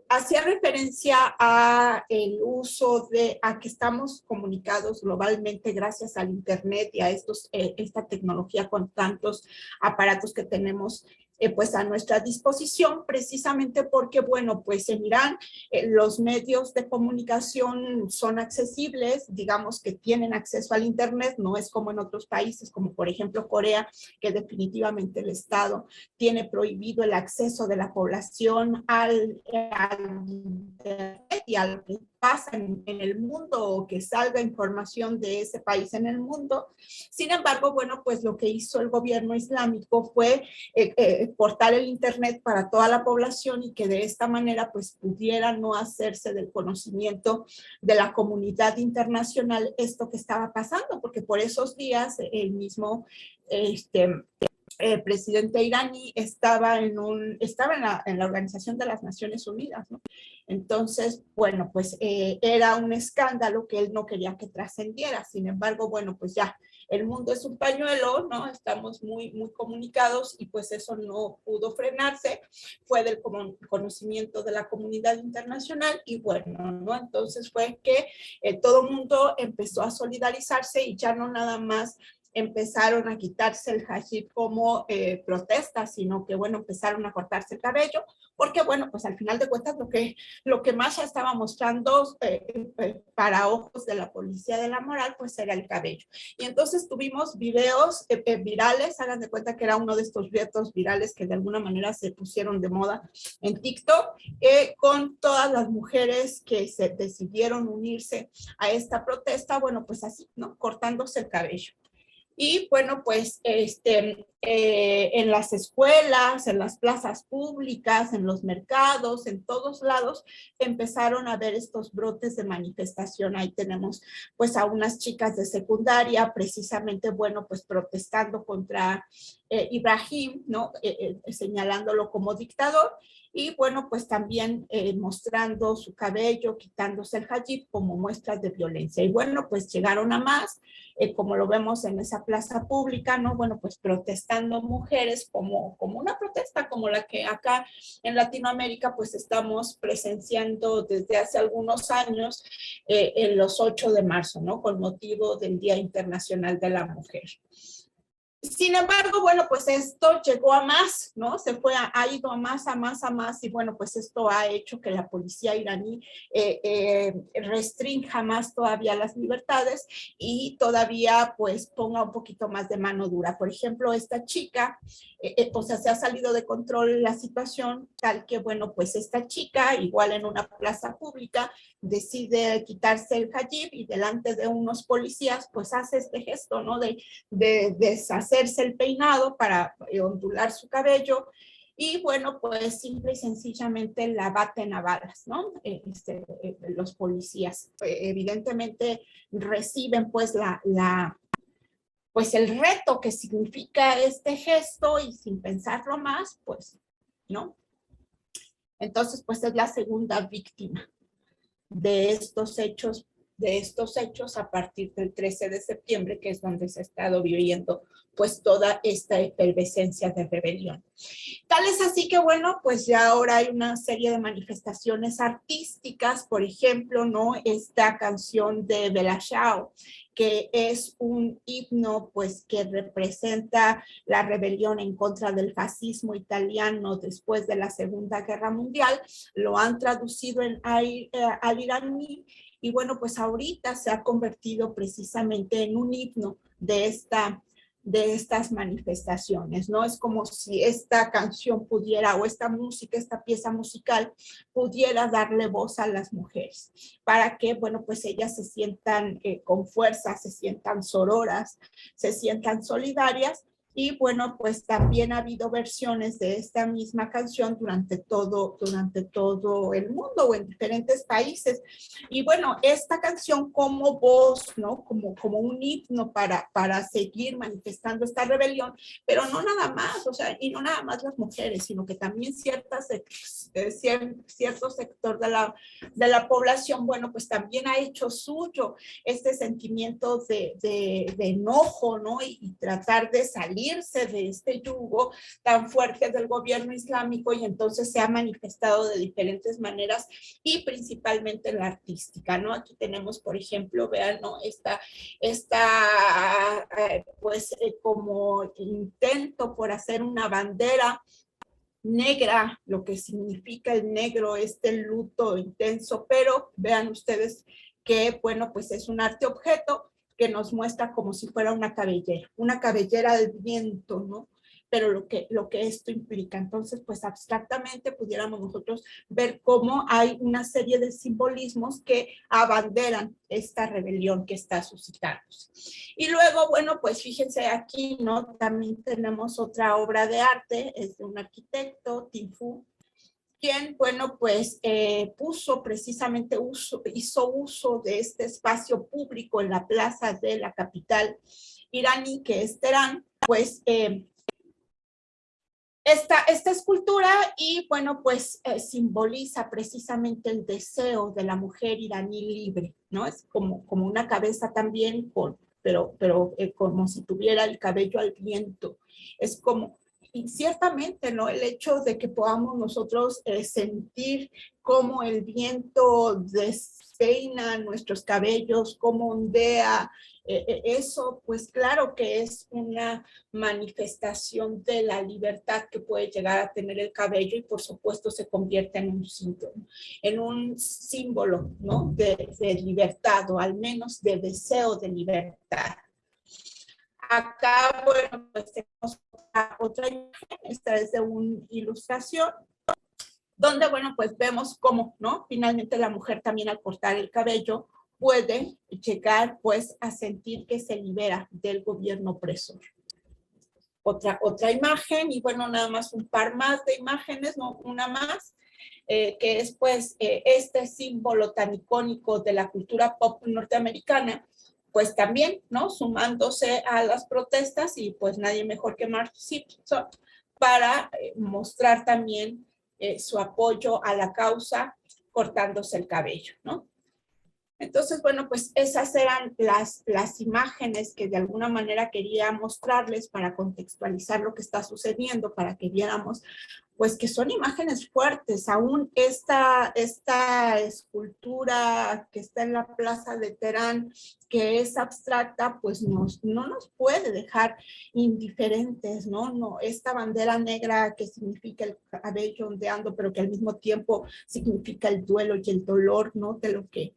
Hacía referencia a el uso a que estamos comunicados globalmente gracias al internet y a esta tecnología con tantos aparatos que tenemos pues a nuestra disposición, precisamente porque, bueno, pues en Irán los medios de comunicación son accesibles, digamos que tienen acceso al internet, no es como en otros países, como por ejemplo Corea, que definitivamente el Estado tiene prohibido el acceso de la población al internet y a lo que pasa en el mundo o que salga información de ese país en el mundo. Sin embargo, bueno, pues lo que hizo el gobierno islámico fue cortar el internet para toda la población y que de esta manera pues pudiera no hacerse del conocimiento de la comunidad internacional esto que estaba pasando, porque por esos días el mismo el presidente iraní estaba en la Organización de las Naciones Unidas, ¿no? Entonces, bueno, pues era un escándalo que él no quería que trascendiera. Sin embargo, bueno, pues ya el mundo es un pañuelo, ¿no? Estamos muy, muy comunicados y pues eso no pudo frenarse. Fue del conocimiento de la comunidad internacional y bueno, ¿no? Entonces fue que todo el mundo empezó a solidarizarse y ya no nada más empezaron a quitarse el hijab como protesta, sino que, bueno, empezaron a cortarse el cabello, porque, bueno, pues al final de cuentas lo que Masha estaba mostrando para ojos de la policía de la moral, pues era el cabello. Y entonces tuvimos videos virales, hagan de cuenta que era uno de estos retos virales que de alguna manera se pusieron de moda en TikTok, con todas las mujeres que se decidieron unirse a esta protesta, bueno, pues así, ¿no? Cortándose el cabello. Y bueno, pues en las escuelas, en las plazas públicas, en los mercados, en todos lados, empezaron a ver estos brotes de manifestación. Ahí tenemos pues a unas chicas de secundaria, precisamente, bueno, pues protestando contra Ibrahim, ¿no? Señalándolo como dictador. Y bueno, pues también mostrando su cabello, quitándose el hijab como muestras de violencia. Y bueno, pues llegaron a más, como lo vemos en esa plaza pública, ¿no? Bueno, pues protestando mujeres como una protesta como la que acá en Latinoamérica pues estamos presenciando desde hace algunos años en los 8 de marzo, ¿no? Con motivo del Día Internacional de la Mujer. Sin embargo, bueno, pues esto llegó a más, ¿no? Ha ido a más, y bueno, pues esto ha hecho que la policía iraní restrinja más todavía las libertades y todavía pues ponga un poquito más de mano dura. Por ejemplo, esta chica, o sea, se ha salido de control la situación tal que, bueno, pues esta chica, igual en una plaza pública, decide quitarse el hijab y delante de unos policías, pues hace este gesto, ¿no? De deshacerse el peinado para ondular su cabello y bueno, pues simple y sencillamente la baten a balas, ¿no? Los policías evidentemente reciben pues pues el reto que significa este gesto y sin pensarlo más, pues, ¿no? Entonces, pues es la segunda víctima de estos hechos a partir del 13 de septiembre, que es donde se ha estado viviendo pues toda esta efervescencia de rebelión. Tal es así que, bueno, pues ya ahora hay una serie de manifestaciones artísticas, por ejemplo, ¿no? Esta canción de Bella Ciao, que es un himno pues que representa la rebelión en contra del fascismo italiano después de la Segunda Guerra Mundial, lo han traducido al iraní y bueno, pues ahorita se ha convertido precisamente en un himno de de estas manifestaciones, ¿no? Es como si esta canción pudiera, o esta música, esta pieza musical, pudiera darle voz a las mujeres, para que, bueno, pues ellas se sientan con fuerza, se sientan sororas, se sientan solidarias. Y bueno, pues también ha habido versiones de esta misma canción durante todo el mundo o en diferentes países. Y bueno, esta canción como voz, ¿no? Como un himno para seguir manifestando esta rebelión, pero no nada más, o sea, y no nada más las mujeres, sino que también cierto sector de la población, bueno, pues también ha hecho suyo este sentimiento de enojo, ¿no? Y tratar de salirse de este yugo tan fuerte del gobierno islámico, y entonces se ha manifestado de diferentes maneras y principalmente en la artística, ¿no? Aquí tenemos, por ejemplo, vean, ¿no? Como intento por hacer una bandera negra, lo que significa el negro, este luto intenso, pero vean ustedes que, bueno, pues es un arte objeto que nos muestra como si fuera una cabellera del viento, ¿no? Pero lo que esto implica. Entonces, pues abstractamente pudiéramos nosotros ver cómo hay una serie de simbolismos que abanderan esta rebelión que está suscitándose. Y luego, bueno, pues fíjense aquí, ¿no? También tenemos otra obra de arte, es de un arquitecto, Tin Fu, quien, bueno, pues hizo uso de este espacio público en la plaza de la capital iraní, que es Teherán, pues esta escultura, y bueno, pues simboliza precisamente el deseo de la mujer iraní libre, ¿no? Es como una cabeza también, pero como si tuviera el cabello al viento. Es como, y ciertamente, ¿no? El hecho de que podamos nosotros sentir cómo el viento despeina nuestros cabellos, cómo ondea, eso, pues claro que es una manifestación de la libertad que puede llegar a tener el cabello, y por supuesto se convierte en un símbolo, ¿no? de libertad, o al menos de deseo de libertad. Acá, bueno, pues tenemos otra imagen, esta es de una ilustración, donde, bueno, pues vemos cómo, ¿no? Finalmente la mujer también, al cortar el cabello, puede llegar, pues, a sentir que se libera del gobierno opresor. Otra imagen, y bueno, nada más un par más de imágenes, ¿no? Una más, que es, pues, este símbolo tan icónico de la cultura pop norteamericana, pues también, ¿no? Sumándose a las protestas, y pues nadie mejor que Mark Simpson para mostrar también su apoyo a la causa, cortándose el cabello, ¿no? Entonces, bueno, pues esas eran las imágenes que de alguna manera quería mostrarles para contextualizar lo que está sucediendo, para que viéramos pues que son imágenes fuertes. Aún esta escultura que está en la plaza de Teherán, que es abstracta, pues no nos puede dejar indiferentes, ¿no? Esta bandera negra que significa el cabello ondeando, pero que al mismo tiempo significa el duelo y el dolor, ¿no? De lo que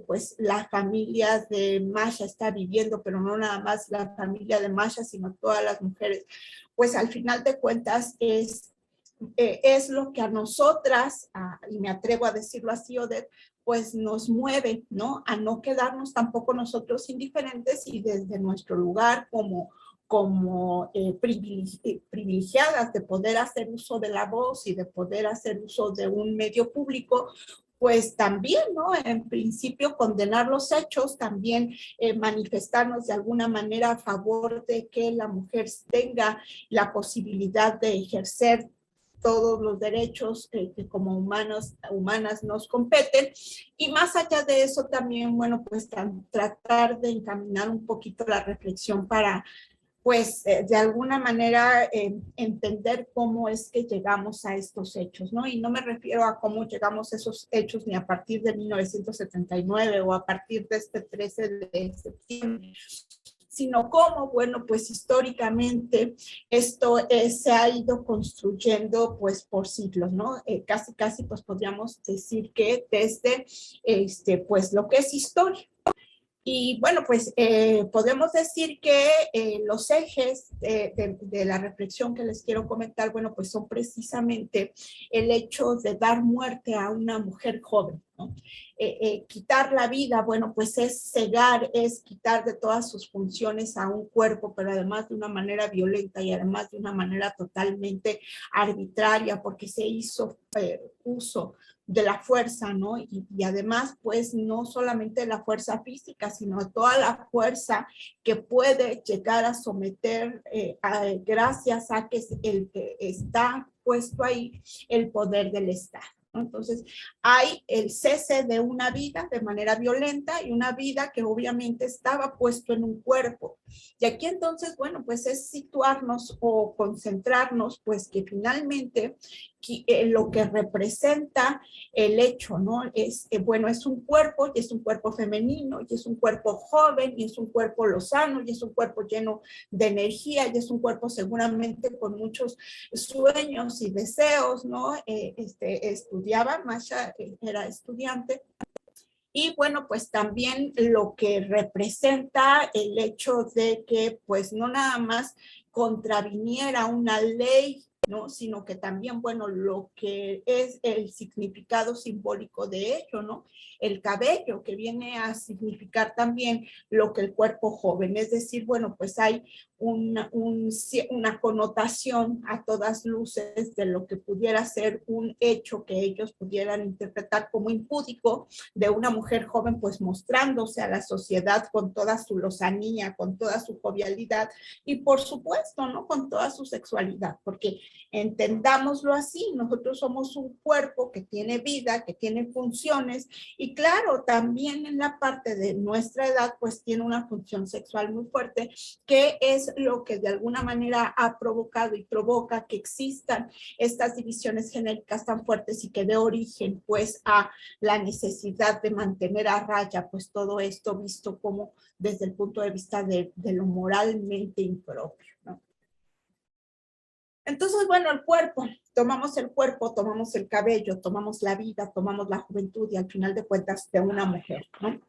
pues la familia de Masha está viviendo, pero no nada más la familia de Masha, sino todas las mujeres. Pues al final de cuentas es lo que a nosotras, y me atrevo a decirlo así, Odette, pues nos mueve, ¿no? A no quedarnos tampoco nosotros indiferentes, y desde nuestro lugar como privilegiadas de poder hacer uso de la voz y de poder hacer uso de un medio público, pues también, ¿no? En principio condenar los hechos, también manifestarnos de alguna manera a favor de que la mujer tenga la posibilidad de ejercer todos los derechos que como humanas nos competen. Y más allá de eso también, bueno, pues tratar de encaminar un poquito la reflexión para, pues, de alguna manera entender cómo es que llegamos a estos hechos, ¿no? Y no me refiero a cómo llegamos a esos hechos ni a partir de 1979 o a partir de este 13 de septiembre, sino cómo, bueno, pues históricamente esto se ha ido construyendo, pues, por siglos, ¿no? Casi, pues podríamos decir que desde, pues, lo que es historia. Y bueno, pues podemos decir que los ejes de la reflexión que les quiero comentar, bueno, pues son precisamente el hecho de dar muerte a una mujer joven, ¿no? Quitar la vida, bueno, pues es cegar, es quitar de todas sus funciones a un cuerpo, pero además de una manera violenta y además de una manera totalmente arbitraria, porque se hizo uso de la fuerza, ¿no? Y además, pues, no solamente de la fuerza física, sino toda la fuerza que puede llegar a someter gracias a que el que está puesto ahí el poder del Estado, ¿no? Entonces, hay el cese de una vida de manera violenta y una vida que obviamente estaba puesto en un cuerpo. Y aquí entonces, bueno, pues es situarnos o concentrarnos, pues que finalmente lo que representa el hecho, ¿no? Es, bueno, es un cuerpo, y es un cuerpo femenino, y es un cuerpo joven, y es un cuerpo lozano, y es un cuerpo lleno de energía, y es un cuerpo seguramente con muchos sueños y deseos, ¿no? Estudiaba, Masha era estudiante, y bueno, pues también lo que representa el hecho de que pues no nada más contraviniera una ley, ¿no? Sino que también, bueno, lo que es el significado simbólico de ello, ¿no? El cabello, que viene a significar también lo que el cuerpo joven, es decir, bueno, pues hay una connotación a todas luces de lo que pudiera ser un hecho que ellos pudieran interpretar como impúdico de una mujer joven, pues mostrándose a la sociedad con toda su lozanía, con toda su jovialidad y por supuesto, ¿no? Con toda su sexualidad, porque entendámoslo así, nosotros somos un cuerpo que tiene vida, que tiene funciones y claro, también en la parte de nuestra edad, pues tiene una función sexual muy fuerte, que es lo que de alguna manera ha provocado y provoca que existan estas divisiones genéricas tan fuertes y que dé origen pues a la necesidad de mantener a raya pues todo esto visto como desde el punto de vista de lo moralmente impropio, ¿no? Entonces, bueno, el cuerpo, tomamos el cabello, tomamos la vida, tomamos la juventud y al final de cuentas de una mujer, ¿no?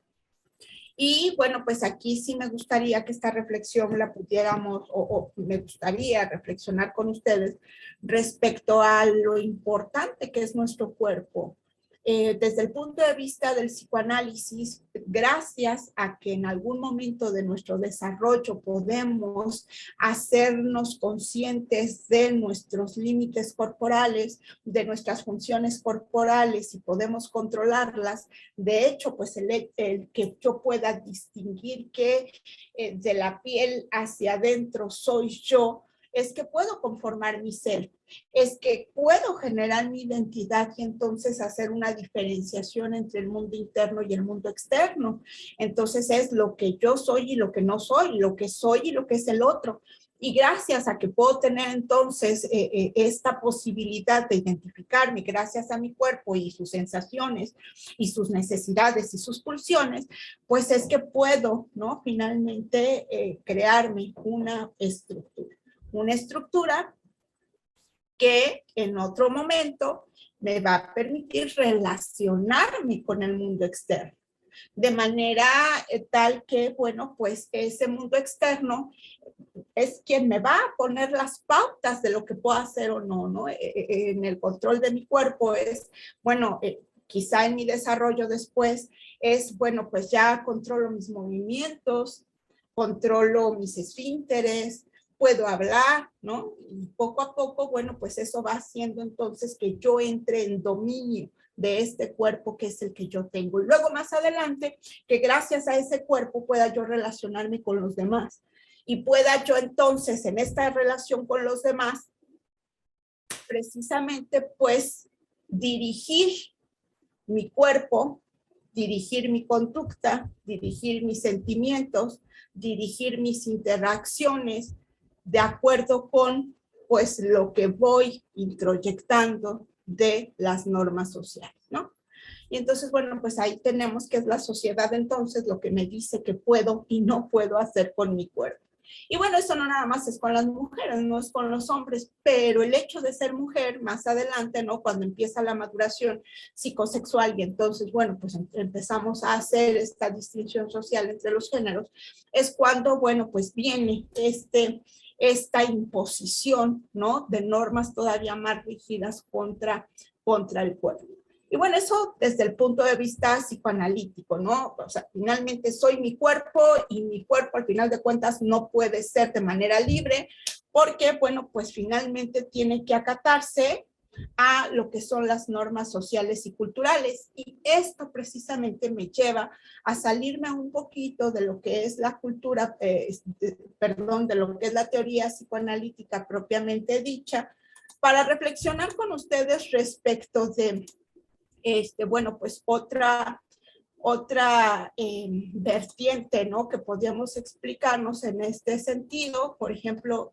Y bueno, pues aquí sí me gustaría que esta reflexión la pudiéramos, o me gustaría reflexionar con ustedes respecto a lo importante que es nuestro cuerpo. Desde el punto de vista del psicoanálisis, gracias a que en algún momento de nuestro desarrollo podemos hacernos conscientes de nuestros límites corporales, de nuestras funciones corporales y podemos controlarlas. De hecho, pues el que yo pueda distinguir que de la piel hacia adentro soy yo, es que puedo conformar mi ser, es que puedo generar mi identidad y entonces hacer una diferenciación entre el mundo interno y el mundo externo. Entonces es lo que yo soy y lo que no soy, lo que soy y lo que es el otro. Y gracias a que puedo tener entonces esta posibilidad de identificarme gracias a mi cuerpo y sus sensaciones y sus necesidades y sus pulsiones, pues es que puedo, ¿no? Finalmente crearme una estructura que en otro momento me va a permitir relacionarme con el mundo externo. De manera tal que, bueno, pues ese mundo externo es quien me va a poner las pautas de lo que puedo hacer o no, ¿no? En el control de mi cuerpo es, bueno, quizá en mi desarrollo después es, bueno, pues ya controlo mis movimientos, controlo mis esfínteres, puedo hablar, ¿no? Y poco a poco, bueno, pues eso va haciendo entonces que yo entre en dominio de este cuerpo que es el que yo tengo. Y luego más adelante, que gracias a ese cuerpo pueda yo relacionarme con los demás. Y pueda yo entonces en esta relación con los demás, precisamente pues dirigir mi cuerpo, dirigir mi conducta, dirigir mis sentimientos, dirigir mis interacciones de acuerdo con pues lo que voy introyectando de las normas sociales, ¿no? Y entonces, bueno, pues ahí tenemos que es la sociedad entonces lo que me dice que puedo y no puedo hacer con mi cuerpo. Y bueno, eso no nada más es con las mujeres, no es con los hombres, pero el hecho de ser mujer más adelante, ¿no? Cuando empieza la maduración psicosexual y entonces, bueno, pues empezamos a hacer esta distinción social entre los géneros, es cuando, bueno, pues viene esta imposición, ¿no? De normas todavía más rígidas contra el cuerpo. Y bueno, eso desde el punto de vista psicoanalítico, ¿no? O sea, finalmente soy mi cuerpo y mi cuerpo al final de cuentas no puede ser de manera libre porque, bueno, pues finalmente tiene que acatarse a lo que son las normas sociales y culturales. Y esto precisamente me lleva a salirme un poquito de lo que es la cultura, perdón, de lo que es la teoría psicoanalítica propiamente dicha, para reflexionar con ustedes respecto de bueno, pues otra vertiente, ¿no? Que podríamos explicarnos en este sentido, por ejemplo,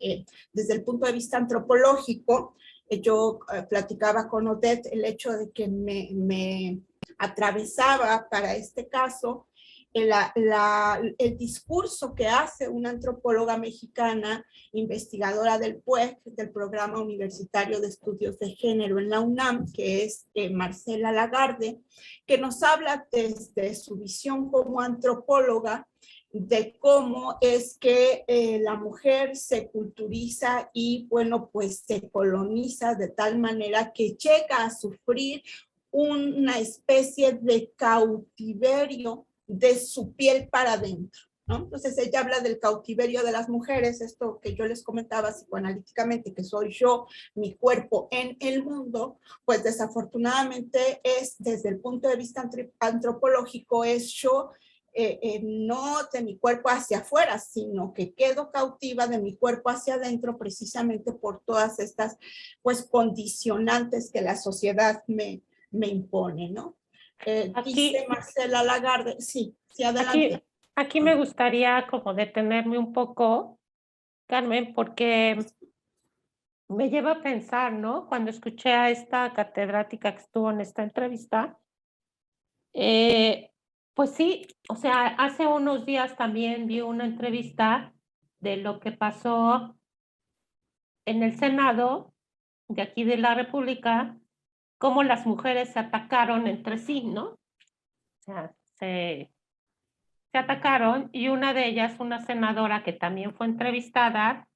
desde el punto de vista antropológico, yo platicaba con Odette el hecho de que me atravesaba para este caso el discurso que hace una antropóloga mexicana, investigadora del PUEC, del Programa Universitario de Estudios de Género en la UNAM, que es Marcela Lagarde, que nos habla desde su visión como antropóloga de cómo es que la mujer se culturiza y, bueno, pues se coloniza de tal manera que llega a sufrir una especie de cautiverio de su piel para adentro, ¿no? Entonces ella habla del cautiverio de las mujeres, esto que yo les comentaba psicoanalíticamente, que soy yo, mi cuerpo en el mundo, pues desafortunadamente es desde el punto de vista antropológico, es yo no de mi cuerpo hacia afuera, sino que quedo cautiva de mi cuerpo hacia adentro precisamente por todas estas pues condicionantes que la sociedad me impone, ¿no? Dice Aquí, Marcela Lagarde, sí, sí, adelante. aquí me gustaría como detenerme un poco, Carmen, porque me lleva a pensar, ¿no? Cuando escuché a esta catedrática que estuvo en esta entrevista, eh, pues sí, o sea, hace unos días también vi una entrevista de lo que pasó en el Senado de aquí de la República, cómo las mujeres se atacaron entre sí, ¿no? O sea, se atacaron y una de ellas, una senadora que también fue entrevistada,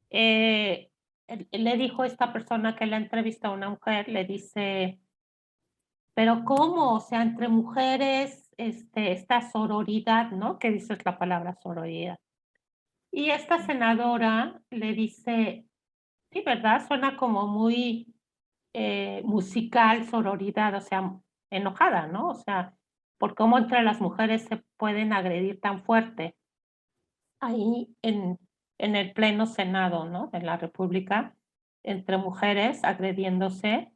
eh, le dijo a esta persona que la entrevistó a una mujer, le dice, pero ¿cómo? O sea, entre mujeres, esta sororidad, ¿no? ¿Qué dices la palabra sororidad? Y esta senadora le dice, sí, ¿verdad? Suena como muy musical, sororidad, o sea, enojada, ¿no? O sea, por cómo entre las mujeres se pueden agredir tan fuerte ahí en el pleno Senado, ¿no? De la República, entre mujeres agrediéndose.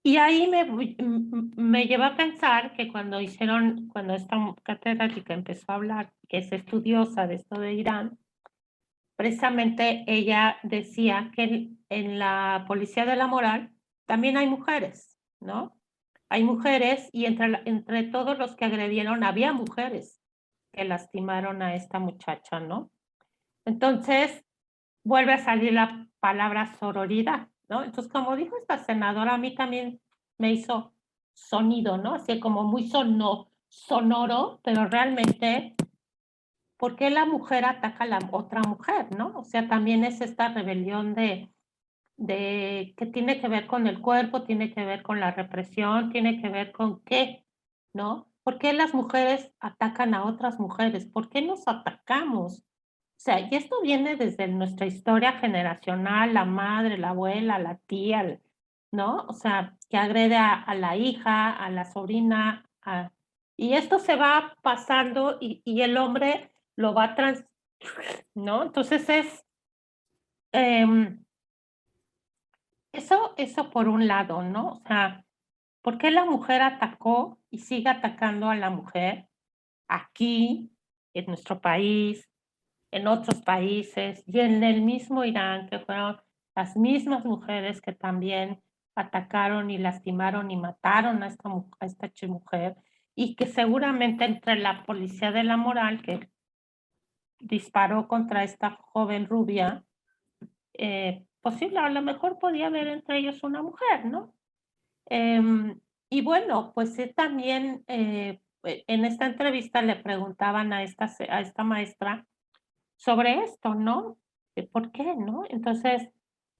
Y ahí me lleva a pensar que cuando esta catedrática empezó a hablar, que es estudiosa de esto de Irán, precisamente ella decía que en la policía de la moral también hay mujeres, ¿no? Hay mujeres y entre todos los que agredieron había mujeres que lastimaron a esta muchacha, ¿no? Entonces, vuelve a salir la palabra sororidad, ¿no? Entonces, como dijo esta senadora, a mí también me hizo sonido, ¿no? Así como muy sonoro, pero realmente, ¿por qué la mujer ataca a la otra mujer, no? O sea, también es esta rebelión de que tiene que ver con el cuerpo, tiene que ver con la represión, tiene que ver con qué, ¿no? ¿Por qué las mujeres atacan a otras mujeres? ¿Por qué nos atacamos? O sea, y esto viene desde nuestra historia generacional, la madre, la abuela, la tía, ¿no? O sea, que agrede a la hija, a la sobrina, y esto se va pasando y el hombre lo va ¿no? Entonces em, eso por un lado, ¿no? O sea, ¿por qué la mujer atacó y sigue atacando a la mujer aquí, en nuestro país, en otros países y en el mismo Irán, que fueron las mismas mujeres que también atacaron y lastimaron y mataron a esta mujer y que seguramente entre la policía de la moral, que disparó contra esta joven rubia, posible, a lo mejor podía haber entre ellos una mujer, ¿no? Y bueno, pues también en esta entrevista le preguntaban a esta maestra sobre esto, ¿no? De ¿por qué, no? Entonces,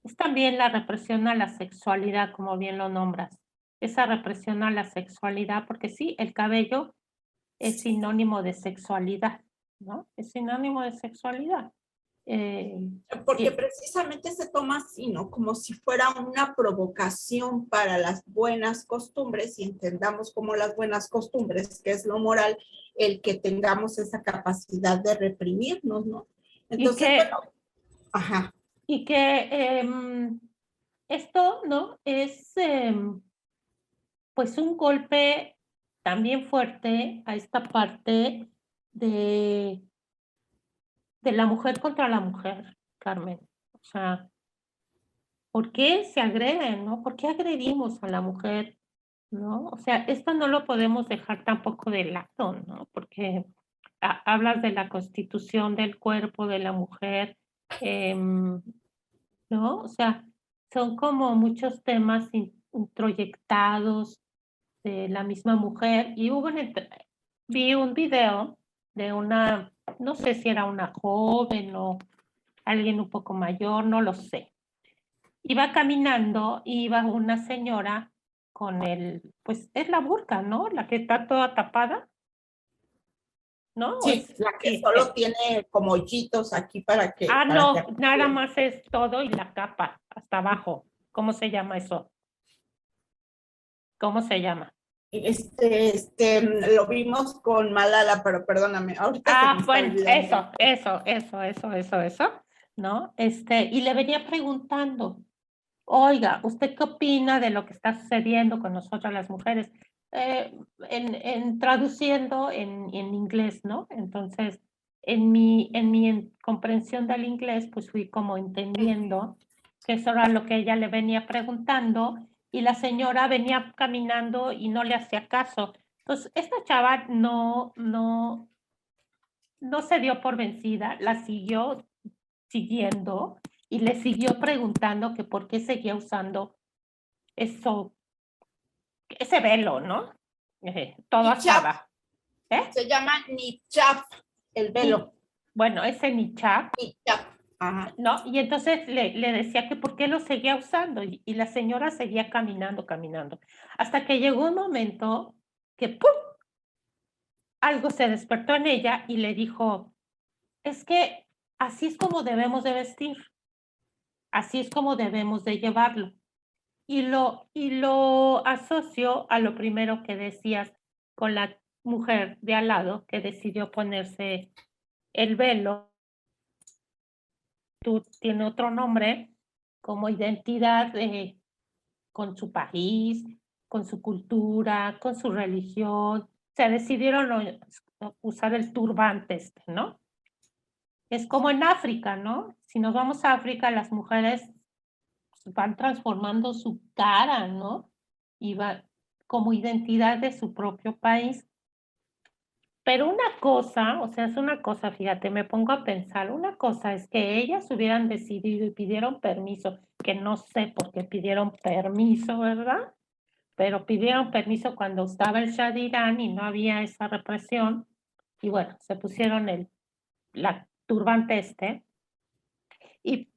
es también la represión a la sexualidad, como bien lo nombras. Esa represión a la sexualidad, porque sí, el cabello es sinónimo de sexualidad, ¿no? Es sinónimo de sexualidad. Porque Y, precisamente se toma así, ¿no? Como si fuera una provocación para las buenas costumbres y entendamos como las buenas costumbres, que es lo moral, el que tengamos esa capacidad de reprimirnos, ¿no? y Entonces, que, bueno, ajá. y que esto, ¿no? Es pues un golpe también fuerte a esta parte de, de la mujer contra la mujer, Carmen. O sea, ¿por qué se agreden, no? ¿Por qué agredimos a la mujer, no? O sea, esto no lo podemos dejar tampoco de lado, ¿no? Porque hablas de la constitución del cuerpo de la mujer, ¿no? O sea, son como muchos temas introyectados de la misma mujer y vi un video de una, no sé si era una joven o alguien un poco mayor, no lo sé. Iba caminando, iba una señora con pues es la burka, ¿no? La que está toda tapada, ¿no? Sí, la que Sí, solo tiene como hoyitos aquí para que no, nada más es todo y la capa hasta abajo. ¿Cómo se llama eso? ¿Cómo se llama? lo vimos con Malala, pero perdóname, ahorita se me está Bueno, olvidando. eso, ¿no? Y le venía preguntando, oiga, ¿usted qué opina de lo que está sucediendo con nosotras las mujeres? Traduciendo en inglés, ¿no? Entonces, en mi comprensión del inglés, pues fui como entendiendo que eso era lo que ella le venía preguntando y la señora venía caminando y no le hacía caso. Entonces, esta chava no se dio por vencida, la siguió siguiendo y le siguió preguntando que por qué seguía usando eso, ese velo, ¿no? Todo hasta Nichap, abajo. ¿Eh? se llama nichap, el Ni, velo. bueno, ese nichab, Nichap, ajá. ¿no? Y entonces le decía que por qué lo seguía usando y la señora seguía caminando, hasta que llegó un momento que ¡pum! Algo se despertó en ella y le dijo, es que así es como debemos de vestir, así es como debemos de llevarlo. Y lo asocio a lo primero que decías con la mujer de al lado que decidió ponerse el velo, tú tiene otro nombre, como identidad con su país, con su cultura, con su religión. Se decidieron usar el turbante ¿no? Es como en África, ¿no? Si nos vamos a África, las mujeres van transformando su cara, ¿no? Y va como identidad de su propio país. Pero una cosa, o sea, es una cosa, fíjate, me pongo a pensar, una cosa es que ellas hubieran decidido y pidieron permiso, que no sé por qué pidieron permiso, ¿verdad? Pero pidieron permiso cuando estaba el Shah de Irán y no había esa represión. Y bueno, se pusieron la turbante y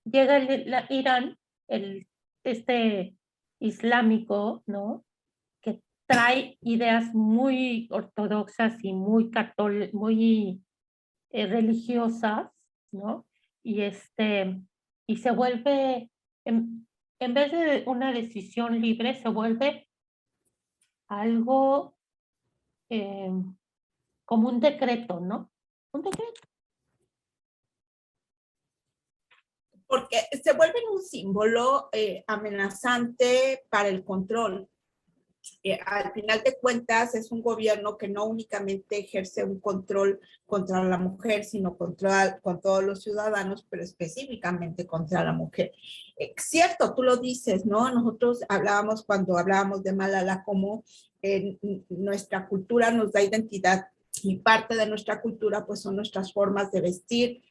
llega Irán, este islámico, ¿no? Que trae ideas muy ortodoxas y muy religiosas, ¿no? Y y se vuelve, en vez de una decisión libre, se vuelve algo eh, como un decreto, ¿no? Un decreto. Porque se vuelven un símbolo amenazante para el control. Al final de cuentas es un gobierno que no únicamente ejerce un control contra la mujer, sino con todos los ciudadanos, pero específicamente contra la mujer. Cierto, tú lo dices, ¿no? Nosotros cuando hablábamos de Malala, como nuestra cultura nos da identidad Y parte de nuestra cultura pues son nuestras formas de vestir.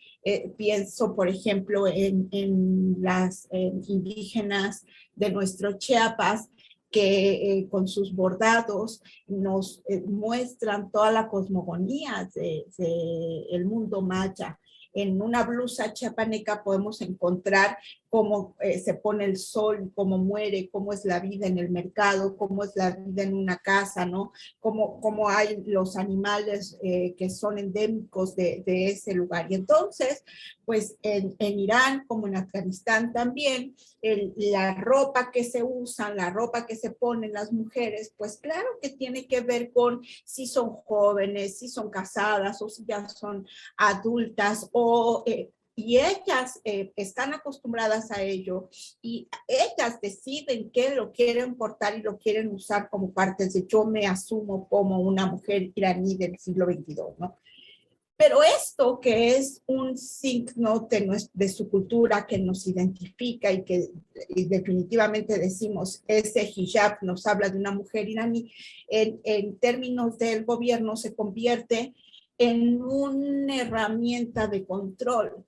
Pienso, por ejemplo, en las indígenas de nuestro Chiapas, que con sus bordados nos muestran toda la cosmogonía del mundo maya. En una blusa chiapaneca podemos encontrar cómo se pone el sol, cómo muere, cómo es la vida en el mercado, cómo es la vida en una casa, ¿no? Cómo hay los animales que son endémicos de ese lugar. Y entonces, pues en Irán, como en Afganistán también, la ropa que se usa, la ropa que se ponen las mujeres, pues claro que tiene que ver con si son jóvenes, si son casadas o si ya son adultas y ellas están acostumbradas a ello y ellas deciden que lo quieren portar y lo quieren usar como partes de yo me asumo como una mujer iraní del siglo XXII, ¿no? Pero esto que es un signo de su cultura que nos identifica y que definitivamente decimos ese hijab nos habla de una mujer iraní, en términos del gobierno se convierte en una herramienta de control.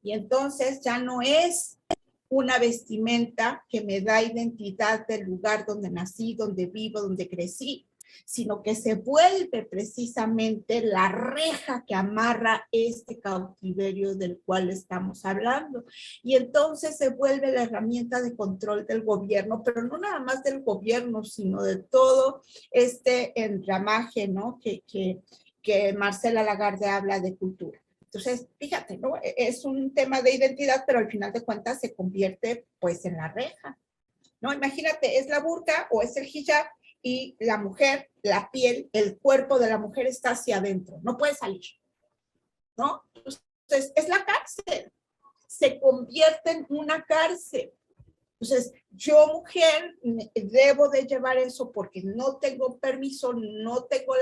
Y entonces ya no es una vestimenta que me da identidad del lugar donde nací, donde vivo, donde crecí, sino que se vuelve precisamente la reja que amarra este cautiverio del cual estamos hablando. Y entonces se vuelve la herramienta de control del gobierno, pero no nada más del gobierno, sino de todo este enramaje, ¿no? que Marcela Lagarde habla de cultura. Entonces, fíjate, ¿no? Es un tema de identidad, pero al final de cuentas se convierte pues en la reja, ¿no? Imagínate, es la burka o es el hijab y la mujer, la piel, el cuerpo de la mujer está hacia adentro, no puede salir, ¿no? Entonces, es la cárcel, se convierte en una cárcel. Entonces, yo mujer debo de llevar eso porque no tengo permiso, no tengo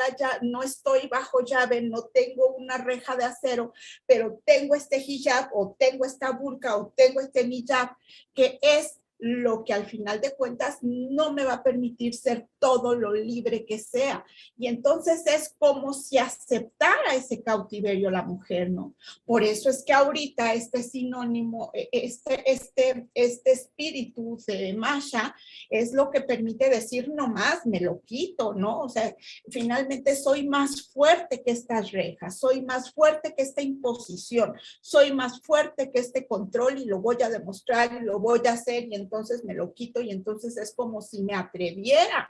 no estoy bajo llave, no tengo una reja de acero, pero tengo este hijab o tengo esta burka o tengo este niqab que es lo que al final de cuentas no me va a permitir ser todo lo libre que sea. Y entonces es como si aceptara ese cautiverio la mujer, ¿no? Por eso es que ahorita este sinónimo, este espíritu de Masha es lo que permite decir no más, me lo quito, ¿no? O sea, finalmente soy más fuerte que estas rejas, soy más fuerte que esta imposición, soy más fuerte que este control y lo voy a demostrar y lo voy a hacer y entonces me lo quito y entonces es como si me atreviera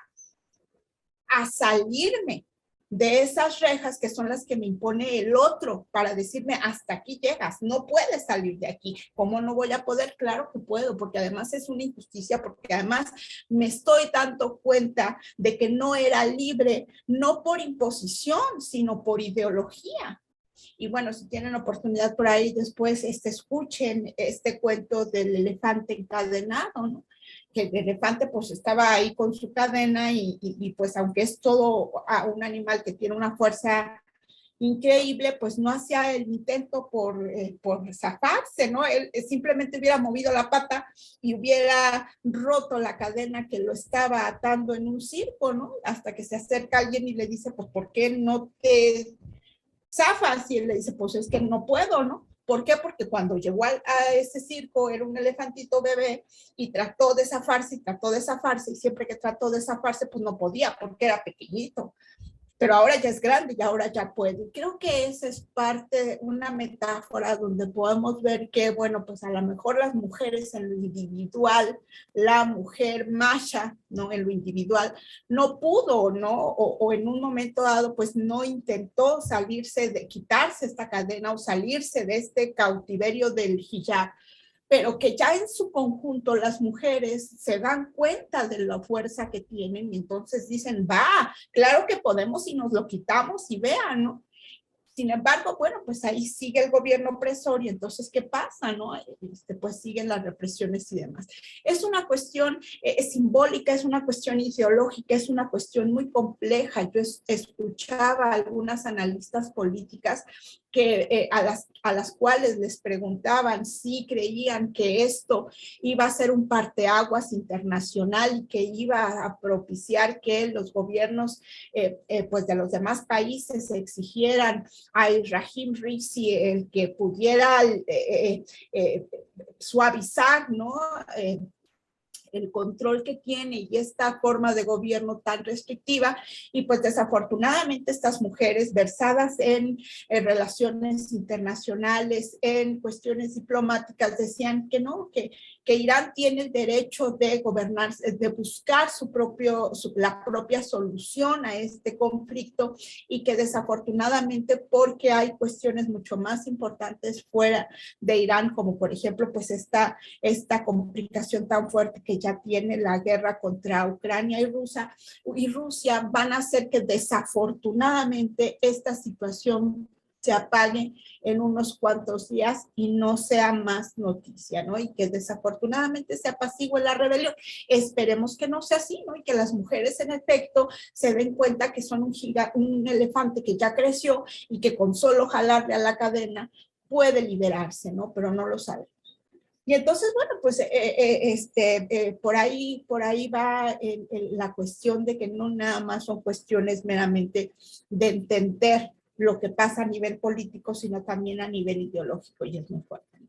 a salirme de esas rejas que son las que me impone el otro para decirme hasta aquí llegas, no puedes salir de aquí. ¿Cómo no voy a poder? Claro que puedo, porque además es una injusticia, porque además me estoy dando cuenta de que no era libre, no por imposición, sino por ideología. Y bueno, si tienen oportunidad por ahí después, escuchen este cuento del elefante encadenado, ¿no? Que el elefante pues estaba ahí con su cadena y pues aunque es todo un animal que tiene una fuerza increíble, pues no hacía el intento por zafarse, ¿no? Él simplemente hubiera movido la pata y hubiera roto la cadena que lo estaba atando en un circo, ¿no? Hasta que se acerca alguien y le dice, pues, ¿por qué no te zafas? Y él le dice, pues es que no puedo, ¿no? ¿Por qué? Porque cuando llegó a ese circo era un elefantito bebé y trató de zafarse y siempre que trató de zafarse pues no podía porque era pequeñito. Pero ahora ya es grande y ahora ya puede. Creo que esa es parte de una metáfora donde podemos ver que, bueno, pues a lo mejor las mujeres en lo individual, la mujer Masha, ¿no? En lo individual, no pudo, ¿no? O en un momento dado, pues no intentó salirse de, quitarse esta cadena o salirse de este cautiverio del hijab, pero que ya en su conjunto las mujeres se dan cuenta de la fuerza que tienen y entonces dicen, va, claro que podemos y nos lo quitamos y vean, ¿no? Sin embargo, bueno, pues ahí sigue el gobierno opresor y entonces, ¿qué pasa, no? Pues siguen las represiones y demás. Es una cuestión simbólica, es una cuestión ideológica, es una cuestión muy compleja. Yo escuchaba a algunas analistas políticas a las cuales les preguntaban si creían que esto iba a ser un parteaguas internacional y que iba a propiciar que los gobiernos pues de los demás países exigieran a Ibrahim Raisi el que pudiera suavizar, ¿no? El control que tiene y esta forma de gobierno tan restrictiva. Y pues desafortunadamente estas mujeres versadas en relaciones internacionales, en cuestiones diplomáticas, decían que no, que Irán tiene el derecho de gobernar, de buscar la propia solución a este conflicto, y que desafortunadamente, porque hay cuestiones mucho más importantes fuera de Irán, como por ejemplo pues esta complicación tan fuerte que ya tiene la guerra contra Ucrania y Rusia, van a hacer que desafortunadamente esta situación se apague en unos cuantos días y no sea más noticia, ¿no? Y que desafortunadamente se apacigüe la rebelión. Esperemos que no sea así, ¿no? Y que las mujeres en efecto se den cuenta que son un elefante que ya creció y que con solo jalarle a la cadena puede liberarse, ¿no? Pero no lo sabe. Y entonces, bueno, pues por ahí va la cuestión de que no nada más son cuestiones meramente de entender lo que pasa a nivel político, sino también a nivel ideológico, y es muy fuerte.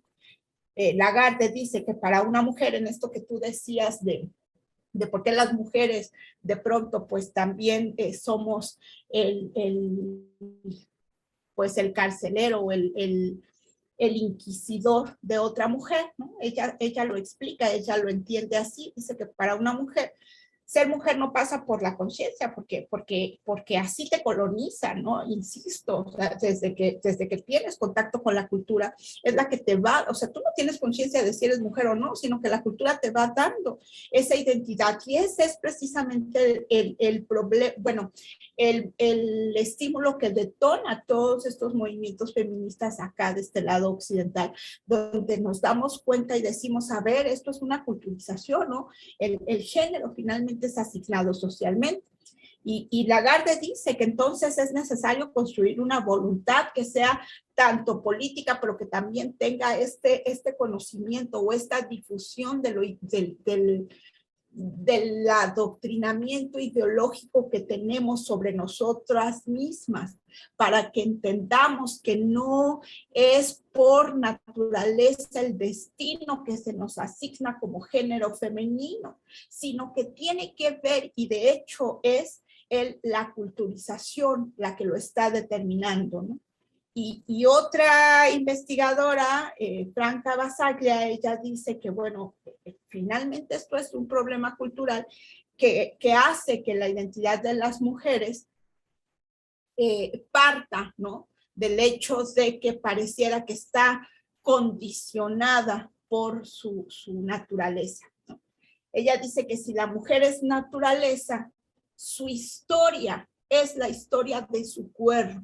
Lagarde dice que para una mujer, en esto que tú decías de por qué las mujeres de pronto pues también somos pues el carcelero o el inquisidor de otra mujer, ¿no? Ella lo explica, ella lo entiende así, dice que para una mujer, ser mujer no pasa por la conciencia, porque así te colonizan, ¿no? Insisto, o sea, desde que tienes contacto con la cultura, es la que te va, o sea, tú no tienes conciencia de si eres mujer o no, sino que la cultura te va dando esa identidad, y ese es precisamente el problema, bueno, el estímulo que detona todos estos movimientos feministas acá de este lado occidental, donde nos damos cuenta y decimos, a ver, esto es una culturización, ¿no? El género finalmente es asignado socialmente. Y Lagarde dice que entonces es necesario construir una voluntad que sea tanto política, pero que también tenga este conocimiento o esta difusión del adoctrinamiento ideológico que tenemos sobre nosotras mismas, para que entendamos que no es por naturaleza el destino que se nos asigna como género femenino, sino que tiene que ver, y de hecho es la culturización la que lo está determinando, ¿no? Y otra investigadora, Franca Basaglia, ella dice que, bueno, finalmente esto es un problema cultural que hace que la identidad de las mujeres parta, ¿no? Del hecho de que pareciera que está condicionada por su naturaleza, ¿no? Ella dice que si la mujer es naturaleza, su historia es la historia de su cuerpo.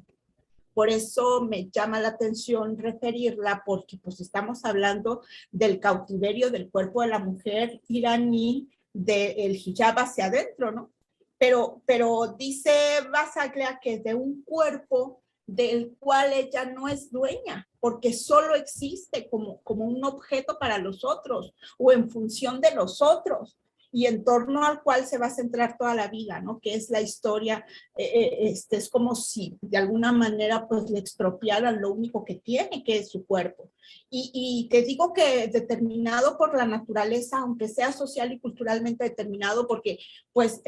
Por eso me llama la atención referirla, porque pues estamos hablando del cautiverio del cuerpo de la mujer iraní, del hijab hacia adentro, ¿no? Pero dice Basaglia que de un cuerpo del cual ella no es dueña, porque solo existe como un objeto para los otros o en función de los otros, y en torno al cual se va a centrar toda la vida, ¿no? Que es la historia, es como si de alguna manera pues le expropiaran lo único que tiene, que es su cuerpo. Y te digo que determinado por la naturaleza, aunque sea social y culturalmente determinado, porque pues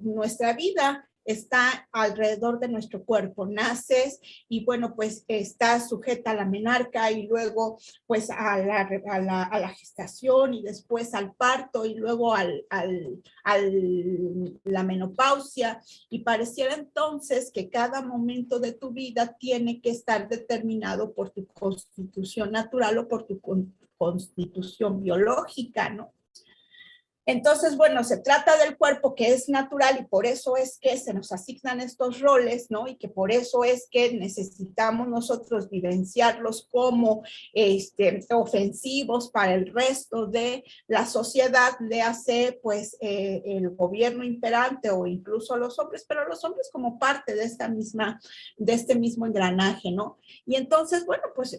nuestra vida está alrededor de nuestro cuerpo. Naces y bueno, pues estás sujeta a la menarca y luego pues a la gestación y después al parto y luego la menopausia, y pareciera entonces que cada momento de tu vida tiene que estar determinado por tu constitución natural o por tu constitución biológica, ¿no? Entonces, bueno, se trata del cuerpo que es natural y por eso es que se nos asignan estos roles, ¿no? Y que por eso es que necesitamos nosotros vivenciarlos como ofensivos para el resto de la sociedad, le hace pues el gobierno imperante o incluso los hombres, pero los hombres como parte de este mismo engranaje, ¿no? Y entonces, bueno, pues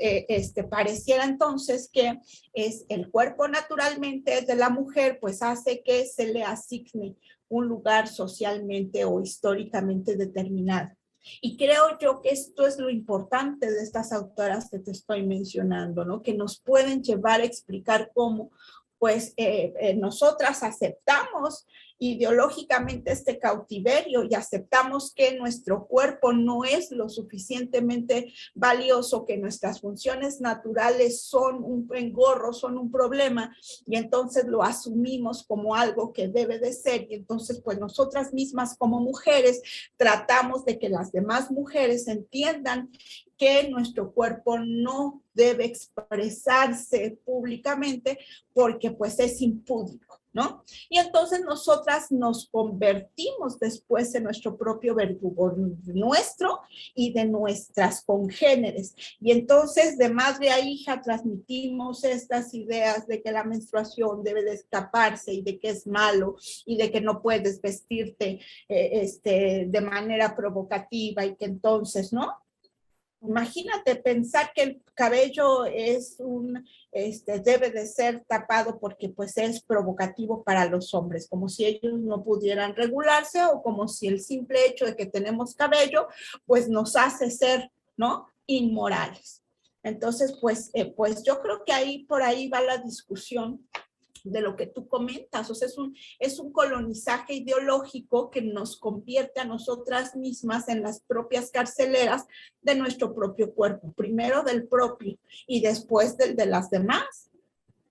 pareciera entonces que es el cuerpo naturalmente de la mujer, pues hace que se le asigne un lugar socialmente o históricamente determinado. Y creo yo que esto es lo importante de estas autoras que te estoy mencionando, ¿no? Que nos pueden llevar a explicar cómo, pues, nosotras aceptamos ideológicamente este cautiverio y aceptamos que nuestro cuerpo no es lo suficientemente valioso, que nuestras funciones naturales son un engorro, son un problema, y entonces lo asumimos como algo que debe de ser, y entonces pues nosotras mismas como mujeres tratamos de que las demás mujeres entiendan que nuestro cuerpo no debe expresarse públicamente porque pues es impúdico, ¿no? Y entonces nosotras nos convertimos después en nuestro propio verdugo nuestro y de nuestras congéneres. Y entonces de madre a hija transmitimos estas ideas de que la menstruación debe de escaparse y de que es malo y de que no puedes vestirte de manera provocativa y que entonces, ¿no? Imagínate pensar que el cabello es debe de ser tapado porque pues es provocativo para los hombres, como si ellos no pudieran regularse o como si el simple hecho de que tenemos cabello pues nos hace ser, ¿no? Inmorales. Entonces, pues yo creo que ahí por ahí va la discusión de lo que tú comentas, o sea, es un colonizaje ideológico que nos convierte a nosotras mismas en las propias carceleras de nuestro propio cuerpo, primero del propio y después del de las demás,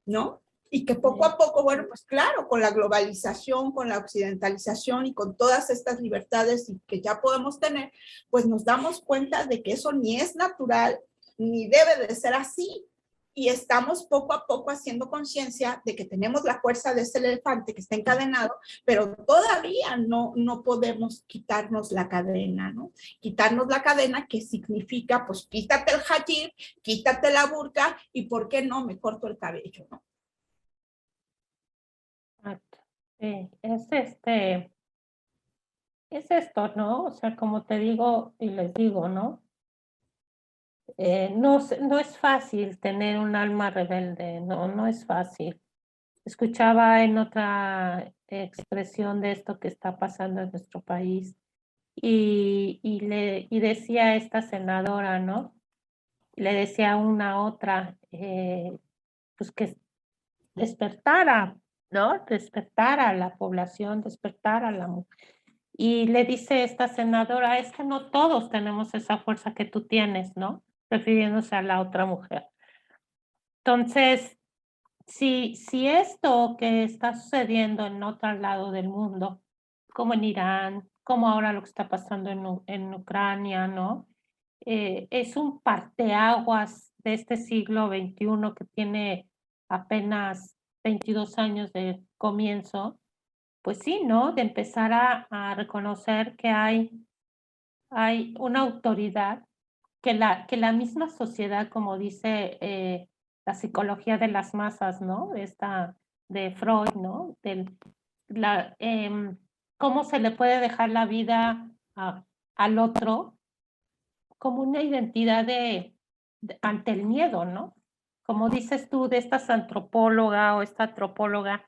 ¿no? Y que poco a poco, bueno, pues claro, con la globalización, con la occidentalización y con todas estas libertades que ya podemos tener, pues nos damos cuenta de que eso ni es natural, ni debe de ser así, y estamos poco a poco haciendo conciencia de que tenemos la fuerza de ese elefante que está encadenado, pero todavía no podemos quitarnos la cadena, ¿no? Quitarnos la cadena que significa, pues quítate el hajir, quítate la burka y ¿por qué no me corto el cabello, no? Sí, es esto, ¿no? O sea, como te digo y les digo, ¿no? No es fácil tener un alma rebelde, no es fácil. Escuchaba en otra expresión de esto que está pasando en nuestro país y decía esta senadora, ¿no? Le decía a una otra, pues que despertara, ¿no? Despertara a la población, despertara a la mujer. Y le dice esta senadora, es que no todos tenemos esa fuerza que tú tienes, ¿no? Refiriéndose a la otra mujer. Entonces, si esto que está sucediendo en otro lado del mundo, como en Irán, como ahora lo que está pasando en Ucrania, ¿no? Es un parteaguas de este siglo XXI que tiene apenas 22 años de comienzo, pues sí, ¿no? De empezar a reconocer que hay una autoridad que la misma sociedad, como dice la psicología de las masas, ¿no? Esta de Freud, ¿no? La, cómo se le puede dejar la vida al otro como una identidad ante el miedo, ¿no? Como dices tú, de esta antropóloga o esta antropóloga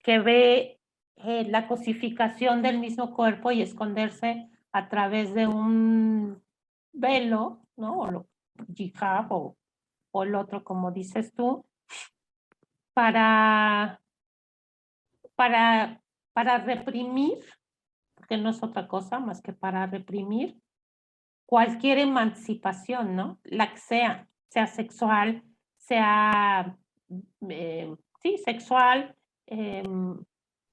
que ve la cosificación del mismo cuerpo y esconderse a través de un velo, ¿no? O hijab o el otro, como dices tú, para, para, para reprimir, porque no es otra cosa más que para reprimir cualquier emancipación, ¿no? La que sea sexual, sea, sí, sexual, eh,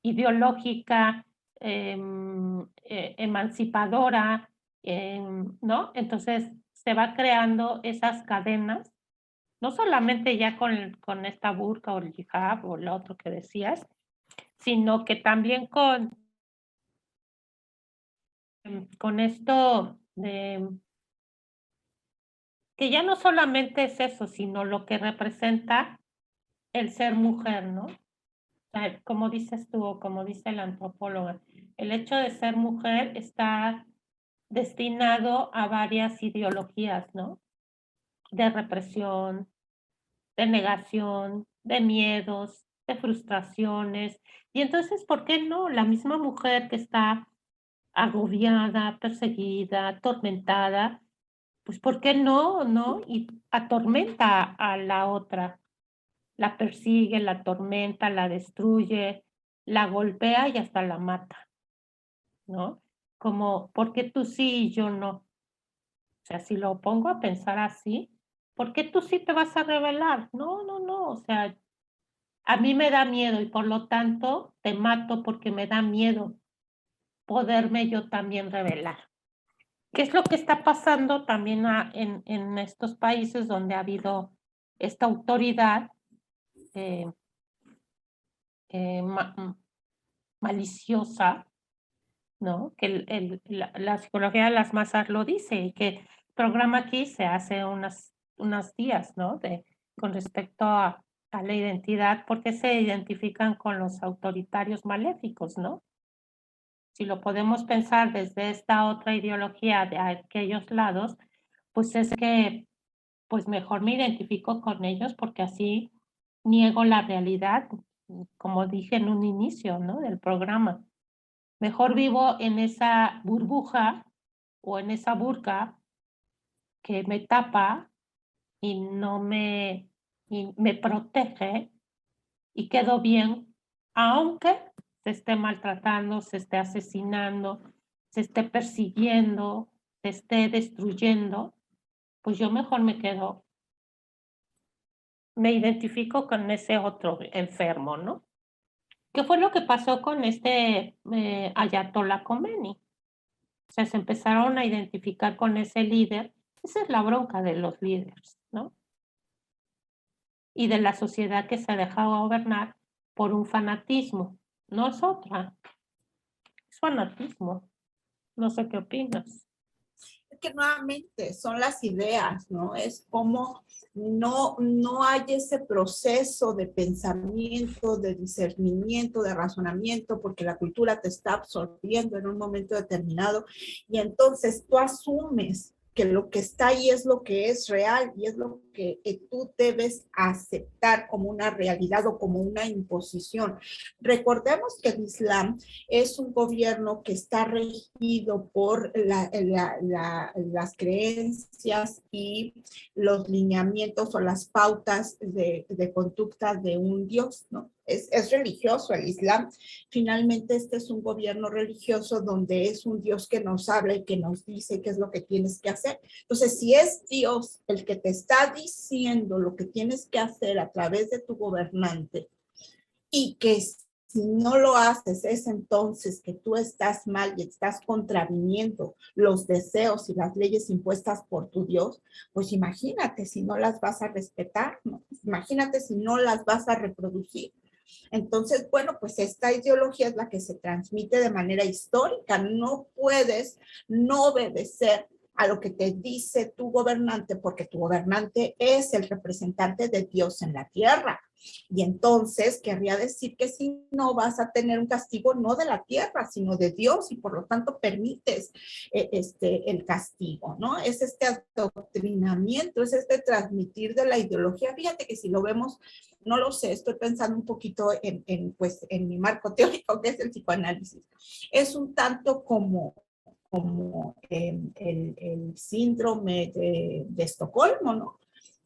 ideológica, emancipadora, ¿no? Entonces se va creando esas cadenas, no solamente ya con esta burka o el hijab o lo otro que decías, sino que también con esto de que ya no solamente es eso, sino lo que representa el ser mujer, ¿no? O sea, como dices tú, o como dice la antropóloga, el hecho de ser mujer está destinado a varias ideologías, ¿no? De represión, de negación, de miedos, de frustraciones. Y entonces, ¿por qué no? La misma mujer que está agobiada, perseguida, atormentada, pues, ¿por qué no, no? Y atormenta a la otra, la persigue, la atormenta, la destruye, la golpea y hasta la mata, ¿no? Como, ¿por qué tú sí y yo no? O sea, si lo pongo a pensar así, ¿por qué tú sí te vas a rebelar? No, no, no, o sea, a mí me da miedo y por lo tanto te mato porque me da miedo poderme yo también rebelar. ¿Qué es lo que está pasando también en estos países donde ha habido esta autoridad eh, maliciosa, ¿no? Que la psicología de las masas lo dice y que el programa aquí se hace unos días, ¿no? Con respecto a la identidad, porque se identifican con los autoritarios maléficos, ¿no? Si lo podemos pensar desde esta otra ideología de aquellos lados, pues es que pues mejor me identifico con ellos porque así niego la realidad, como dije en un inicio, ¿no? Del programa. Mejor vivo en esa burbuja o en esa burka que me tapa y no y me protege y quedo bien, aunque se esté maltratando, se esté asesinando, se esté persiguiendo, se esté destruyendo, pues yo mejor me quedo, me identifico con ese otro enfermo, ¿no? ¿Qué fue lo que pasó con este Ayatollah Khomeini? O sea, se empezaron a identificar con ese líder. Esa es la bronca de los líderes, ¿no? Y de la sociedad que se deja gobernar por un fanatismo. No es otra, es fanatismo. No sé qué opinas. Que nuevamente son las ideas, ¿no? Es como no hay ese proceso de pensamiento, de discernimiento, de razonamiento, porque la cultura te está absorbiendo en un momento determinado y entonces tú asumes que lo que está ahí es lo que es real y es lo que tú debes aceptar como una realidad o como una imposición. Recordemos que el Islam es un gobierno que está regido por las creencias y los lineamientos o las pautas de conducta de un Dios, ¿no? Es religioso el Islam. Finalmente, este es un gobierno religioso donde es un Dios que nos habla y que nos dice qué es lo que tienes que hacer. Entonces, si es Dios el que te está diciendo lo que tienes que hacer a través de tu gobernante y que si no lo haces es entonces que tú estás mal y estás contraviniendo los deseos y las leyes impuestas por tu Dios, pues imagínate si no las vas a respetar, ¿no? Imagínate si no las vas a reproducir. Entonces, bueno, pues esta ideología es la que se transmite de manera histórica. No puedes no obedecer a lo que te dice tu gobernante, porque tu gobernante es el representante de Dios en la tierra. Y entonces querría decir que si no vas a tener un castigo no de la tierra, sino de Dios, y por lo tanto permites el castigo, ¿no? Es este adoctrinamiento, es este transmitir de la ideología. Fíjate que si lo vemos, no lo sé, estoy pensando un poquito pues, en mi marco teórico, que es el psicoanálisis. Es un tanto como el síndrome de Estocolmo, ¿no?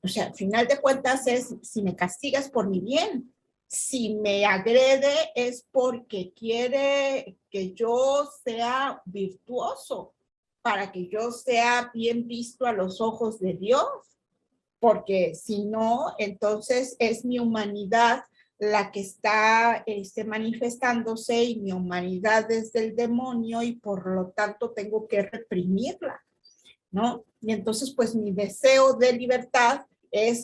O sea, al final de cuentas es, si me castigas por mi bien, si me agrede es porque quiere que yo sea virtuoso, para que yo sea bien visto a los ojos de Dios, porque si no, entonces es mi humanidad la que está manifestándose y mi humanidad es del demonio y por lo tanto tengo que reprimirla, ¿no? Y entonces pues mi deseo de libertad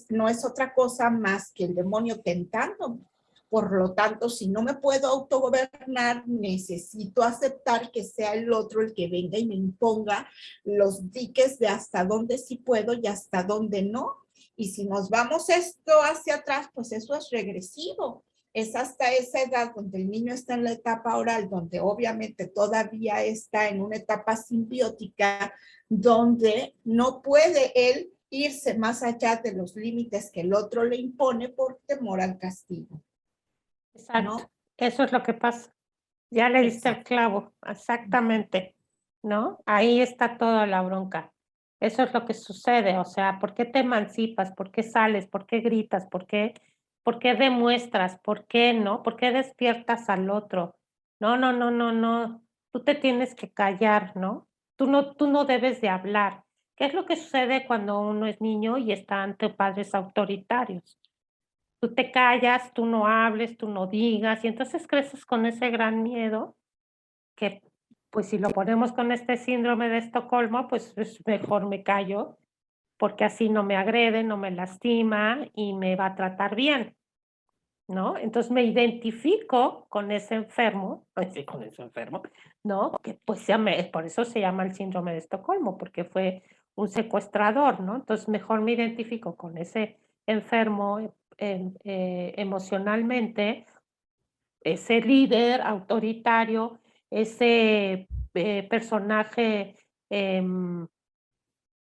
no es otra cosa más que el demonio tentándome. Por lo tanto, si no me puedo autogobernar, necesito aceptar que sea el otro el que venga y me imponga los diques de hasta dónde sí puedo y hasta dónde no. Y si nos vamos esto hacia atrás, pues eso es regresivo. Es hasta esa edad donde el niño está en la etapa oral, donde obviamente todavía está en una etapa simbiótica, donde no puede él irse más allá de los límites que el otro le impone por temor al castigo. Exacto. ¿No? Eso es lo que pasa. Ya le diste el Exacto. clavo, exactamente, ¿no? Ahí está toda la bronca. Eso es lo que sucede, o sea, ¿por qué te emancipas? ¿Por qué sales? ¿Por qué gritas? ¿Por qué demuestras? ¿Por qué no? ¿Por qué despiertas al otro? No, no, no, no, no. Tú te tienes que callar, ¿no? Tú no debes de hablar. ¿Qué es lo que sucede cuando uno es niño y está ante padres autoritarios? Tú te callas, tú no hables, tú no digas, y entonces creces con ese gran miedo que, pues, si lo ponemos con este síndrome de Estocolmo, pues, es mejor me callo, porque así no me agrede, no me lastima y me va a tratar bien, ¿no? Entonces, me identifico con ese enfermo, pues sí, con ese enfermo, ¿no? Que, pues, por eso se llama el síndrome de Estocolmo, porque fue un secuestrador, ¿no? Entonces, mejor me identifico con ese enfermo, emocionalmente, ese líder autoritario, ese, personaje, em,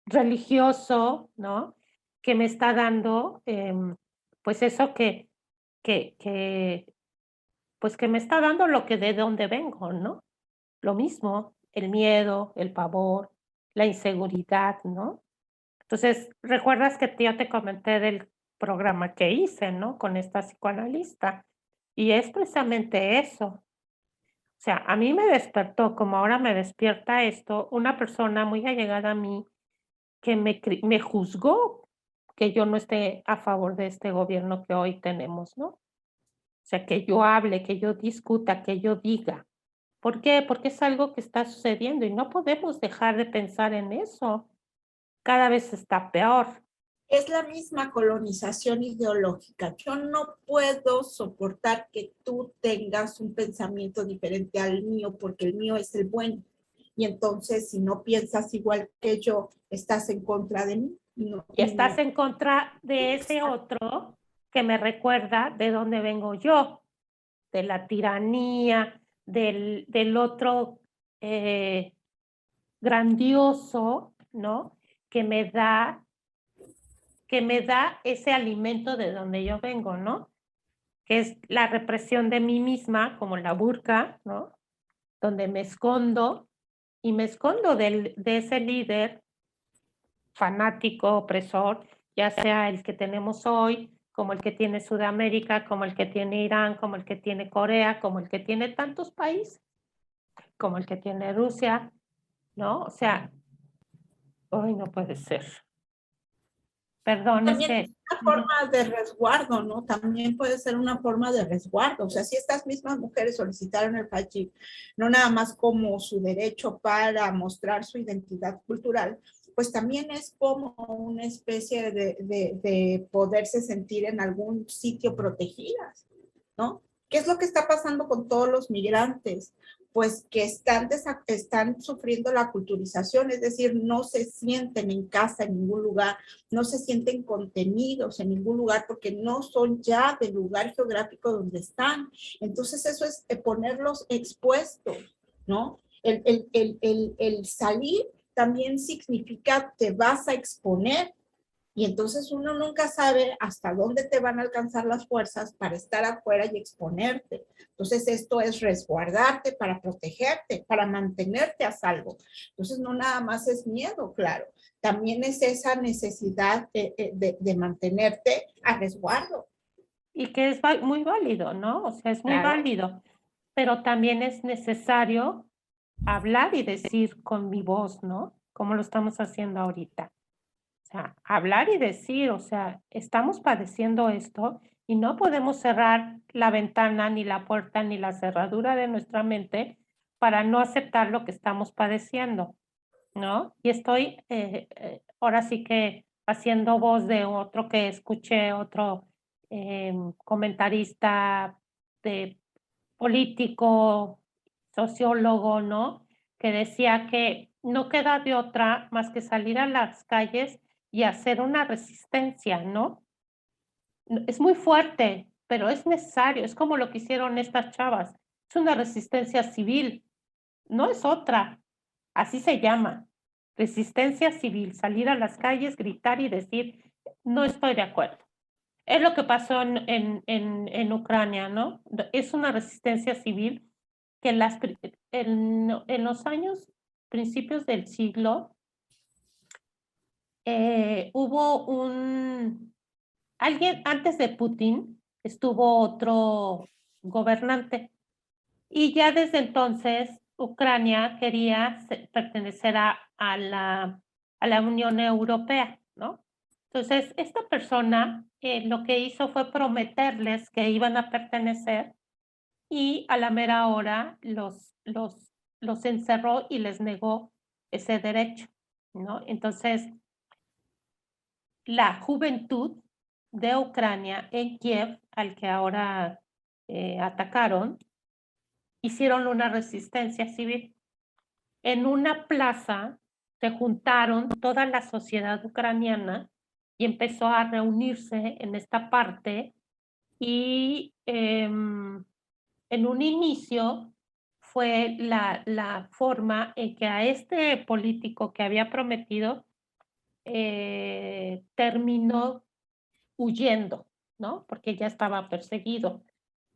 religioso, ¿no? Que me está dando, pues eso que, pues que me está dando lo que de donde vengo, ¿no? Lo mismo, el miedo, el pavor, la inseguridad, ¿no? Entonces, ¿recuerdas que yo te comenté del programa que hice, ¿no? Con esta psicoanalista. Y es precisamente eso. O sea, a mí me despertó, como ahora me despierta esto, una persona muy allegada a mí que me juzgó que yo no esté a favor de este gobierno que hoy tenemos, ¿no? O sea, que yo hable, que yo discuta, que yo diga. ¿Por qué? Porque es algo que está sucediendo y no podemos dejar de pensar en eso. Cada vez está peor. Es la misma colonización ideológica. Yo no puedo soportar que tú tengas un pensamiento diferente al mío porque el mío es el bueno. Y entonces, si no piensas igual que yo, estás en contra de mí. No, Y estás en contra de ese otro que me recuerda de dónde vengo yo, de la tiranía, del otro grandioso, ¿no? Que me da, que me da ese alimento de donde yo vengo, ¿no? Que es la represión de mí misma, como la burka, ¿no? Donde me escondo y me escondo de ese líder fanático, opresor, ya sea el que tenemos hoy, como el que tiene Sudamérica, como el que tiene Irán, como el que tiene Corea, como el que tiene tantos países, como el que tiene Rusia, ¿no? O sea, hoy no puede ser. Perdón, es también es que una forma de resguardo, ¿no? También puede ser una forma de resguardo. O sea, si estas mismas mujeres solicitaron el FACHIP, no nada más como su derecho para mostrar su identidad cultural, pues también es como una especie de poderse sentir en algún sitio protegidas, ¿no? ¿Qué es lo que está pasando con todos los migrantes? Pues que están sufriendo la culturización, es decir, no se sienten en casa en ningún lugar, no se sienten contenidos en ningún lugar porque no son ya del lugar geográfico donde están. Entonces eso es ponerlos expuestos, ¿no? El salir también significa te vas a exponer y entonces uno nunca sabe hasta dónde te van a alcanzar las fuerzas para estar afuera y exponerte. Entonces esto es resguardarte para protegerte, para mantenerte a salvo. Entonces no nada más es miedo, claro. También es esa necesidad de mantenerte a resguardo. y que es muy válido, ¿no? O sea, es muy Claro. válido, pero también es necesario hablar y decir con mi voz, ¿no? Como lo estamos haciendo ahorita. O sea, hablar y decir, o sea, estamos padeciendo esto y no podemos cerrar la ventana, ni la puerta, ni la cerradura de nuestra mente para no aceptar lo que estamos padeciendo, ¿no? Y estoy ahora sí que haciendo voz de otro que escuché, otro comentarista de político, sociólogo, ¿no? Que decía que no queda de otra más que salir a las calles y hacer una resistencia, ¿no? Es muy fuerte, pero es necesario, es como lo que hicieron estas chavas. Es una resistencia civil, no es otra, así se llama. Resistencia civil, salir a las calles, gritar y decir, no estoy de acuerdo. Es lo que pasó en Ucrania, ¿no? Es una resistencia civil que en los años, principios del siglo, hubo alguien antes de Putin, estuvo otro gobernante y ya desde entonces Ucrania quería pertenecer a la Unión Europea, ¿no? Entonces, esta persona lo que hizo fue prometerles que iban a pertenecer y a la mera hora los encerró y les negó ese derecho, ¿no? Entonces, la juventud de Ucrania en Kiev, al que ahora atacaron, hicieron una resistencia civil. En una plaza se juntaron toda la sociedad ucraniana y empezó a reunirse en esta parte y en un inicio fue la forma en que a este político que había prometido terminó huyendo, ¿no? Porque ya estaba perseguido.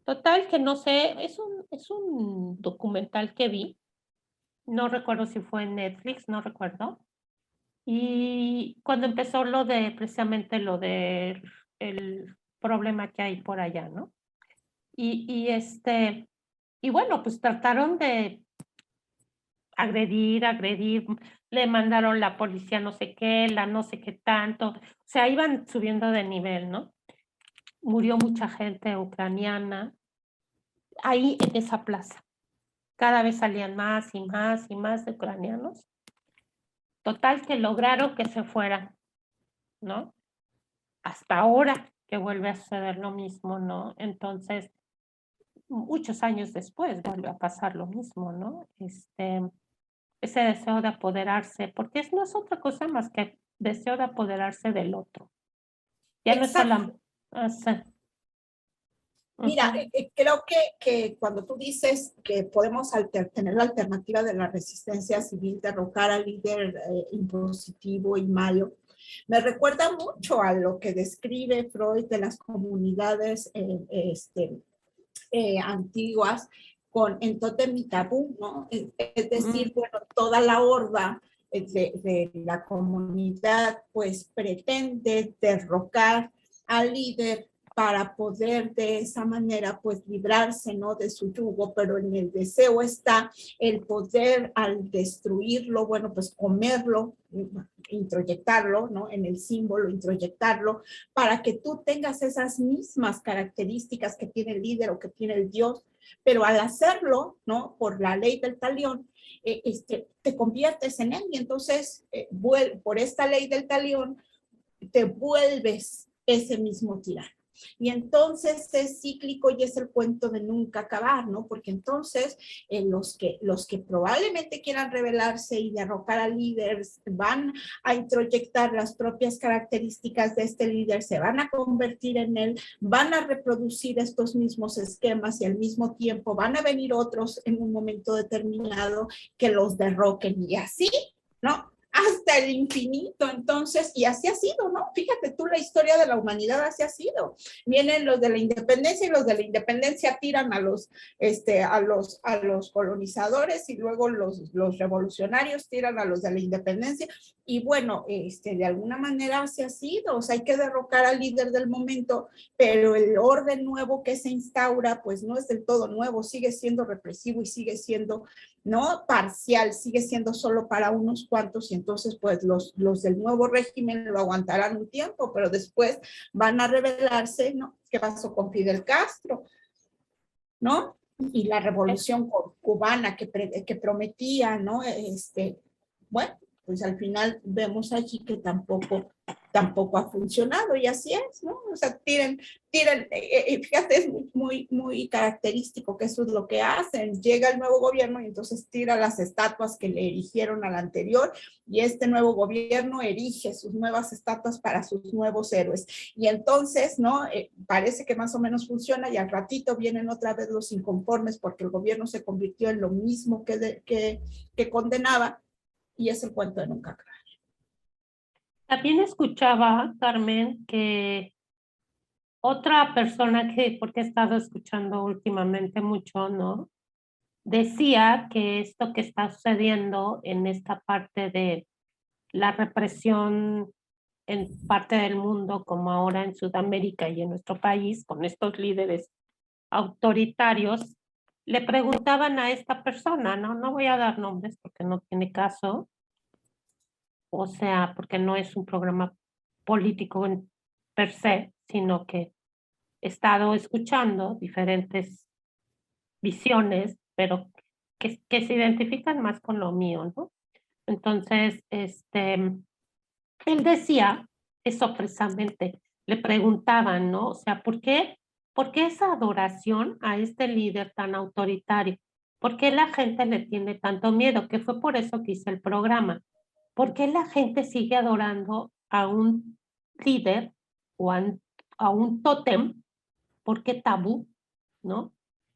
Total que no sé, es un documental que vi, no recuerdo si fue en Netflix, no recuerdo. Y cuando empezó precisamente lo de el problema que hay por allá, ¿no? Y bueno, pues trataron de agredir, le mandaron la policía no sé qué, la no sé qué tanto, o sea, iban subiendo de nivel, ¿no? Murió mucha gente ucraniana ahí en esa plaza. Cada vez salían más y más y más de ucranianos. Total que lograron que se fueran, ¿no? Hasta ahora que vuelve a suceder lo mismo, ¿no? Entonces, muchos años después vuelve a pasar lo mismo, ¿no? Ese deseo de apoderarse, porque no es otra cosa más que deseo de apoderarse del otro. Ya no es Exacto. solamente... Mira, creo que cuando tú dices que podemos tener la alternativa de la resistencia civil, derrocar al líder impositivo y malo, me recuerda mucho a lo que describe Freud de las comunidades antiguas en Tótem y Tabú, ¿no? Es decir, bueno, toda la horda de la comunidad pues pretende derrocar al líder para poder de esa manera pues librarse, ¿no?, de su yugo, pero en el deseo está el poder al destruirlo, bueno, pues comerlo, introyectarlo, ¿no?, en el símbolo, introyectarlo, para que tú tengas esas mismas características que tiene el líder o que tiene el dios, pero al hacerlo, ¿no?, por la ley del talión, te conviertes en él y entonces por esta ley del talión te vuelves ese mismo tirano. Y entonces es cíclico y es el cuento de nunca acabar, ¿no? Porque entonces los que probablemente quieran rebelarse y derrocar al líder van a introyectar las propias características de este líder, se van a convertir en él, van a reproducir estos mismos esquemas y al mismo tiempo van a venir otros en un momento determinado que los derroquen y así, ¿no?, hasta el infinito. Entonces, y así ha sido, ¿no? Fíjate tú, la historia de la humanidad así ha sido. Vienen los de la independencia y los de la independencia tiran a los colonizadores y luego los revolucionarios tiran a los de la independencia y bueno, de alguna manera así ha sido. O sea, hay que derrocar al líder del momento, pero el orden nuevo que se instaura pues no es del todo nuevo, sigue siendo represivo y sigue siendo, ¿no?, parcial, sigue siendo solo para unos cuantos y entonces pues los del nuevo régimen lo aguantarán un tiempo, pero después van a rebelarse, ¿no? ¿Qué pasó con Fidel Castro? ¿No? Y la revolución cubana que prometía, ¿no? Bueno, pues al final vemos allí que tampoco tampoco ha funcionado y así es, ¿no? O sea, fíjate, es muy característico que eso es lo que hacen. Llega el nuevo gobierno y entonces tira las estatuas que le erigieron al anterior y este nuevo gobierno erige sus nuevas estatuas para sus nuevos héroes. Y entonces, ¿no? Parece que más o menos funciona y al ratito vienen otra vez los inconformes porque el gobierno se convirtió en lo mismo que condenaba y es el cuento de nunca acabar. También escuchaba, Carmen, que otra persona porque he estado escuchando últimamente mucho, ¿no? Decía que esto que está sucediendo en esta parte de la represión en parte del mundo, como ahora en Sudamérica y en nuestro país, con estos líderes autoritarios, le preguntaban a esta persona, no voy a dar nombres porque no tiene caso, o sea, porque no es un programa político en per se, sino que he estado escuchando diferentes visiones, pero que se identifican más con lo mío, ¿no? Entonces, él decía eso precisamente, le preguntaban, ¿no? O sea, ¿por qué esa adoración a este líder tan autoritario? ¿Por qué la gente le tiene tanto miedo? Que fue por eso que hice el programa. ¿Por qué la gente sigue adorando a un líder o a un tótem? ¿Por qué tabú? ¿No?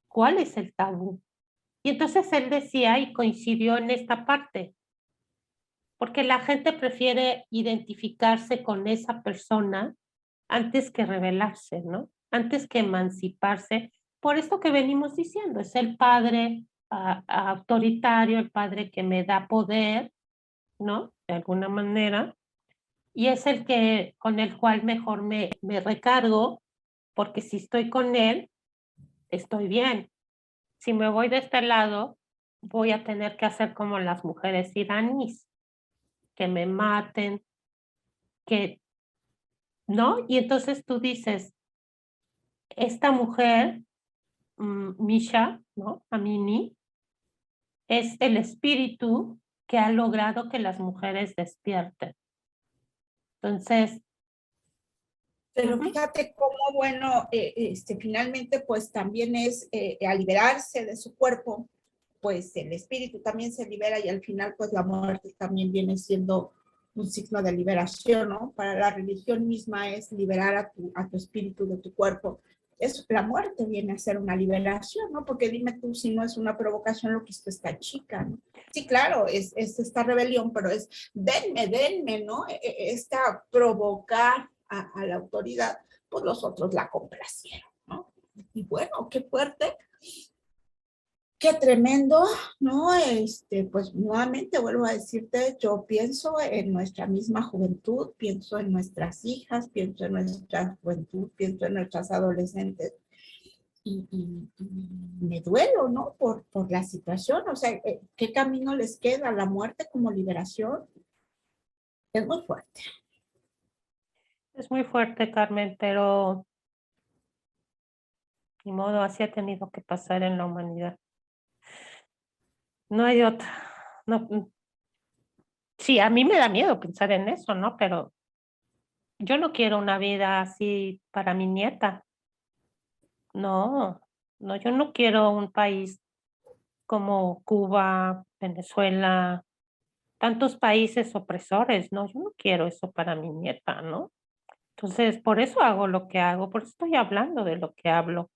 ¿Cuál es el tabú? Y entonces él decía y coincidió en esta parte, porque la gente prefiere identificarse con esa persona antes que rebelarse, ¿no? Antes que emanciparse. Por esto que venimos diciendo, es el padre autoritario, el padre que me da poder, ¿no? De alguna manera, y es el que con el cual mejor me recargo, porque si estoy con él, estoy bien. Si me voy de este lado, voy a tener que hacer como las mujeres iraníes, que me maten, que, ¿no? Y entonces tú dices, esta mujer, Misha, ¿no? Amini, es el espíritu que ha logrado que las mujeres despierten. Entonces, Pero fíjate cómo, bueno, finalmente pues también es al liberarse de su cuerpo, pues el espíritu también se libera y al final pues la muerte también viene siendo un signo de liberación, ¿no? Para la religión misma es liberar a tu espíritu de tu cuerpo. La muerte viene a ser una liberación, ¿no? Porque dime tú si no es una provocación lo que hizo esta chica, ¿no? Sí, claro, es esta rebelión, pero es denme, ¿no? Esta provocar a la autoridad, pues los otros la complacieron, ¿no? Y bueno, qué fuerte, qué tremendo, ¿no? Pues nuevamente vuelvo a decirte, yo pienso en nuestra misma juventud, pienso en nuestras hijas, pienso en nuestra juventud, pienso en nuestras adolescentes y me duelo, ¿no? Por la situación, o sea, ¿qué camino les queda? ¿La muerte como liberación? Es muy fuerte. es muy fuerte, Carmen, pero ni modo, así ha tenido que pasar en la humanidad. No hay otra. No, sí, a mí me da miedo pensar en eso, ¿no? Pero yo no quiero una vida así para mi nieta. No, no, yo no quiero un país como Cuba, Venezuela, tantos países opresores, ¿no? Yo no quiero eso para mi nieta, ¿no? Entonces, por eso hago lo que hago, por eso estoy hablando de lo que hablo,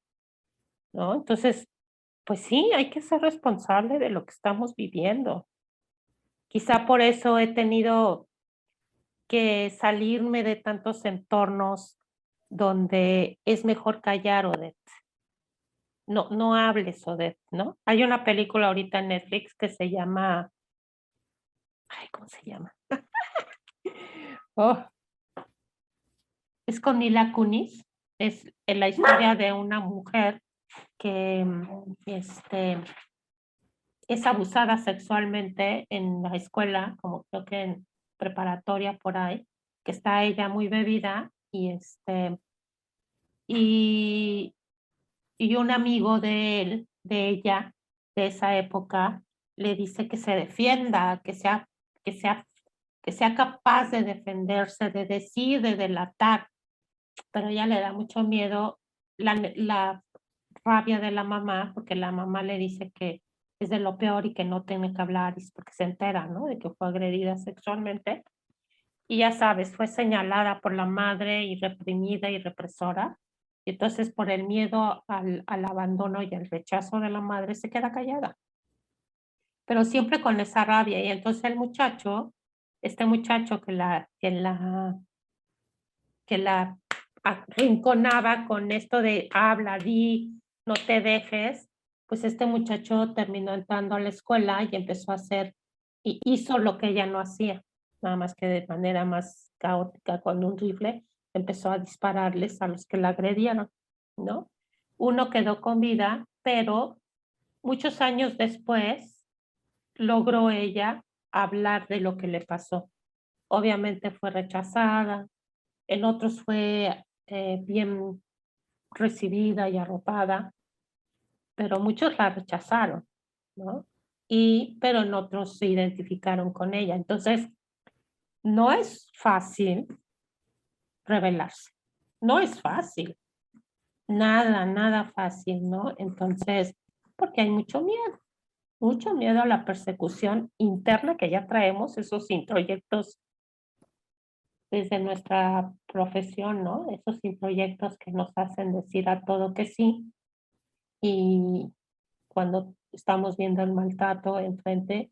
¿no? Entonces, pues sí, hay que ser responsable de lo que estamos viviendo. Quizá por eso he tenido que salirme de tantos entornos donde es mejor callar, Odette. No hables, Odette, ¿no? Hay una película ahorita en Netflix que se llama, ay, ¿cómo se llama? Oh, es con Mila Kunis, es la historia de una mujer que es abusada sexualmente en la escuela, como creo que en preparatoria por ahí, que está ella muy bebida y, y un amigo de él, de ella, de esa época, le dice que se defienda, que sea que sea capaz de defenderse, de decir, de delatar, pero ella le da mucho miedo la rabia de la mamá, porque la mamá le dice que es de lo peor y que no tiene que hablar, porque se entera, ¿no? De que fue agredida sexualmente. Y ya sabes, fue señalada por la madre y reprimida y represora. Y entonces por el miedo al abandono y al rechazo de la madre se queda callada. Pero siempre con esa rabia. Y entonces el muchacho, este muchacho que la arrinconaba con esto de habla, di, no te dejes, pues este muchacho terminó entrando a la escuela y empezó a hacer, y hizo lo que ella no hacía, nada más que de manera más caótica con un rifle, empezó a dispararles a los que la agredieron, ¿no? Uno quedó con vida, pero muchos años después logró ella hablar de lo que le pasó. Obviamente fue rechazada, en otros fue bien recibida y arropada, pero muchos la rechazaron, ¿no? Pero en otros se identificaron con ella. Entonces, no es fácil rebelarse, no es fácil, nada fácil, ¿no? Entonces, porque hay mucho miedo a la persecución interna que ya traemos, esos introyectos desde nuestra profesión, ¿no? Esos proyectos que nos hacen decir a todo que sí, y cuando estamos viendo el maltrato enfrente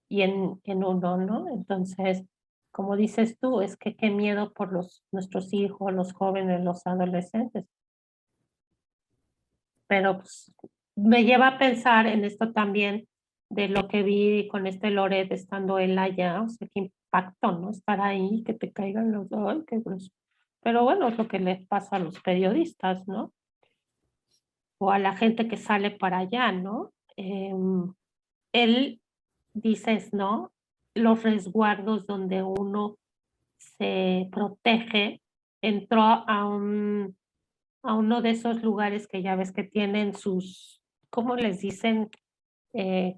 y en uno, ¿no? Entonces, como dices tú, es que qué miedo por nuestros hijos, los jóvenes, los adolescentes. Pero pues, me lleva a pensar en esto también de lo que vi con Loret estando él allá, o sea, qué impacto, ¿no? Estar ahí, que te caigan los dos, qué grueso. Pero bueno, es lo que les pasa a los periodistas, ¿no? O a la gente que sale para allá, ¿no? Él, dices, ¿no? Los resguardos donde uno se protege, entró a uno de esos lugares que ya ves que tienen sus, ¿cómo les dicen? Eh,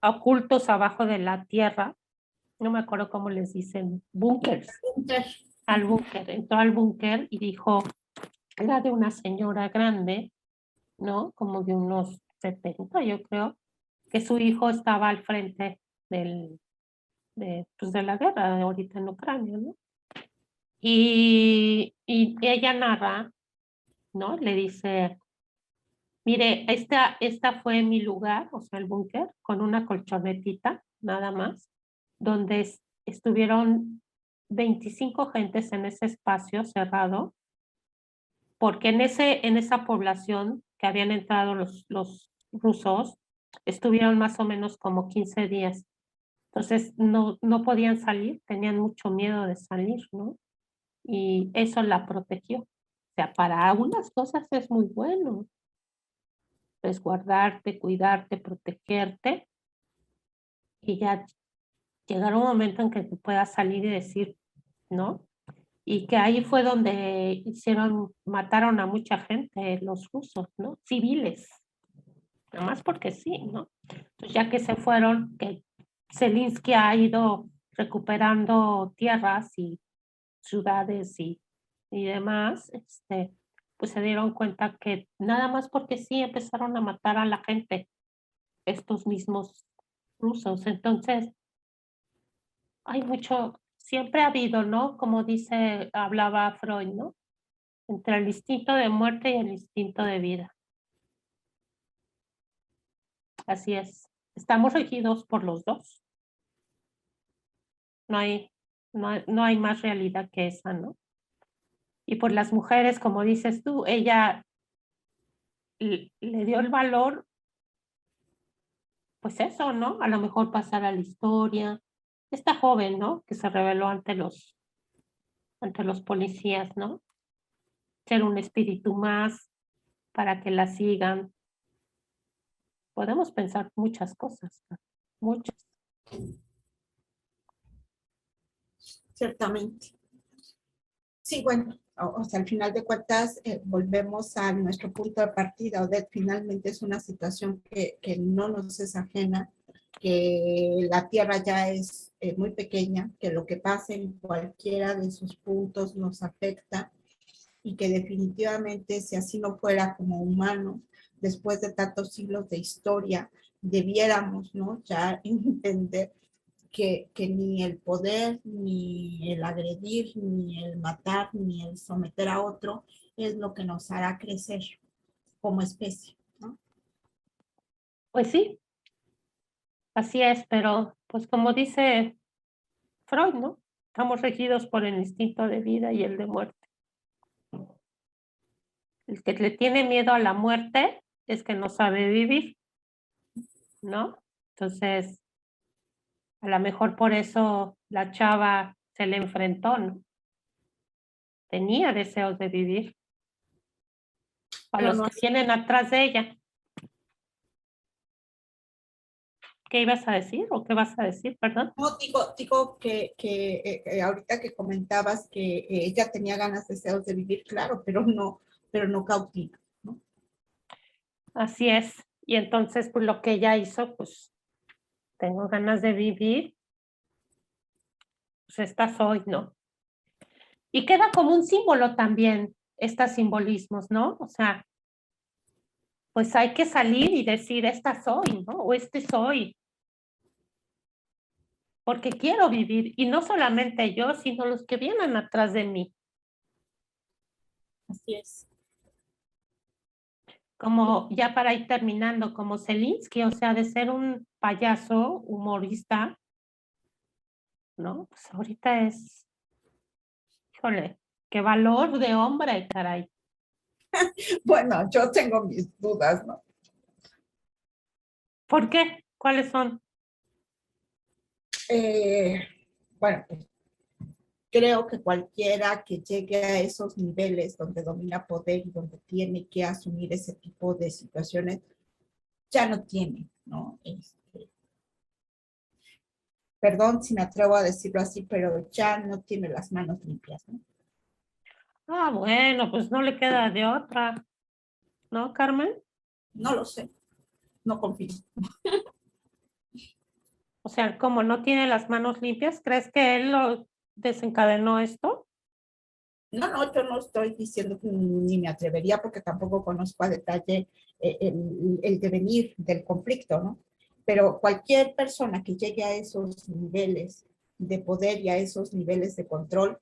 Ocultos abajo de la tierra. No me acuerdo cómo les dicen, búnkers. Al búnker, entró al búnker y dijo, era de una señora grande, ¿no? Como de unos 70, yo creo, que su hijo estaba al frente pues de la guerra de ahorita en Ucrania, ¿no? Y ella narra, ¿no? Le dice, mire, esta fue mi lugar, o sea, el búnker, con una colchonetita, nada más, donde estuvieron 25 gentes en ese espacio cerrado, porque en esa población que habían entrado los rusos, estuvieron más o menos como 15 días. Entonces no podían salir, tenían mucho miedo de salir, ¿no? Y eso la protegió. O sea, para algunas cosas es muy bueno, resguardarte, cuidarte, protegerte, y ya llegar un momento en que tú puedas salir y decir, ¿no? Y que ahí fue donde mataron a mucha gente, los rusos, ¿no? Civiles, nada más porque sí, ¿no? Entonces ya que se fueron, que Zelensky ha ido recuperando tierras y ciudades y demás, pues se dieron cuenta que nada más porque sí empezaron a matar a la gente, estos mismos rusos. Entonces, hay mucho, siempre ha habido, ¿no? Como hablaba Freud, ¿no? Entre el instinto de muerte y el instinto de vida. Así es. Estamos regidos por los dos. No hay, no hay más realidad que esa, ¿no? Y por las mujeres, como dices tú, ella le dio el valor, pues eso, ¿no? A lo mejor pasar a la historia. Esta joven, ¿no? Que se rebeló ante los policías, ¿no? Ser un espíritu más para que la sigan. Podemos pensar muchas cosas, ¿no? Muchas. Ciertamente. Sí, bueno, o sea, al final de cuentas, volvemos a nuestro punto de partida. Odette, finalmente es una situación que no nos es ajena. que la Tierra ya es muy pequeña, que lo que pase en cualquiera de sus puntos nos afecta y que definitivamente si así no fuera como humanos, después de tantos siglos de historia, debiéramos, ¿no?, ya entender que ni el poder, ni el agredir, ni el matar, ni el someter a otro es lo que nos hará crecer como especie, ¿no? Pues sí, así es, pero pues como dice Freud, ¿no? Estamos regidos por el instinto de vida y el de muerte. El que le tiene miedo a la muerte es que no sabe vivir, ¿no? Entonces, a lo mejor por eso la chava se le enfrentó, ¿no? Tenía deseos de vivir. A Pero los no que así. vienen atrás de ella. ¿Qué ibas a decir o qué vas a decir, perdón? No, digo que ahorita que comentabas que ella tenía ganas, deseos de vivir, claro, pero no cautiva, ¿no? Así es. Y entonces, pues lo que ella hizo, pues tengo ganas de vivir, pues esta soy, ¿no? Y queda como un símbolo también, estos simbolismos, ¿no? O sea, pues hay que salir y decir, esta soy, ¿no? O este soy, porque quiero vivir. Y no solamente yo, sino los que vienen atrás de mí. Así es. Como ya para ir terminando, como Zelinsky, o sea, de ser un payaso, humorista, ¿no? Pues ahorita es, híjole, qué valor de hombre, caray. Bueno, yo tengo mis dudas, ¿no? ¿Por qué? ¿Cuáles son? Eh, bueno, pues, creo que cualquiera que llegue a esos niveles donde domina poder y donde tiene que asumir ese tipo de situaciones, ya no tiene, ¿no? Perdón si me atrevo a decirlo así, pero ya no tiene las manos limpias, ¿no? Ah, bueno, pues no le queda de otra, ¿no, Carmen? No lo sé, no confío. O sea, como no tiene las manos limpias, ¿crees que él lo desencadenó esto? No, yo no estoy diciendo ni me atrevería porque tampoco conozco a detalle el devenir del conflicto, ¿no? Pero cualquier persona que llegue a esos niveles de poder y a esos niveles de control,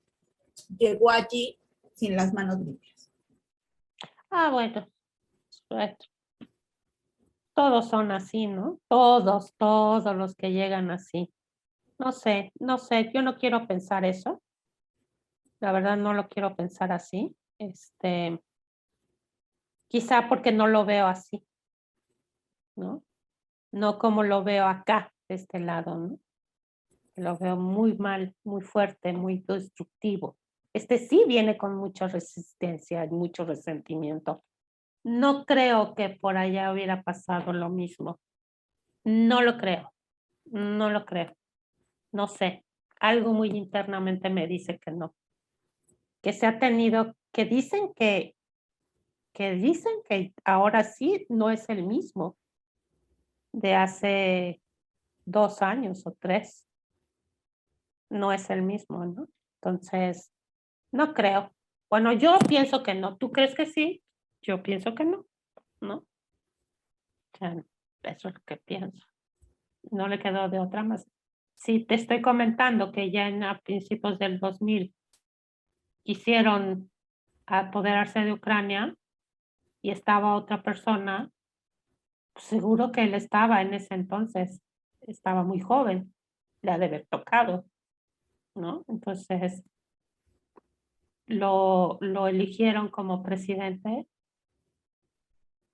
llegó allí sin las manos limpias. Ah, bueno, todos son así, ¿no? Todos los que llegan así. No sé, yo no quiero pensar eso. La verdad no lo quiero pensar así. Quizá porque no lo veo así, ¿no? No como lo veo acá, de este lado, ¿no? Lo veo muy mal, muy fuerte, muy destructivo. Sí viene con mucha resistencia y mucho resentimiento. No creo que por allá hubiera pasado lo mismo. No lo creo, no lo creo. No sé. Algo muy internamente me dice que no. Que se ha tenido, que dicen que ahora sí no es el mismo de hace 2 años o 3. No es el mismo, ¿no? Entonces, no creo. Bueno, yo pienso que no. ¿Tú crees que sí? Yo pienso que no, ¿no? O sea, eso es lo que pienso. No le quedó de otra más. Si te estoy comentando que ya a principios del 2000 quisieron apoderarse de Ucrania y estaba otra persona, pues seguro que él estaba en ese entonces, estaba muy joven, le ha de haber tocado, ¿no? Entonces lo eligieron como presidente.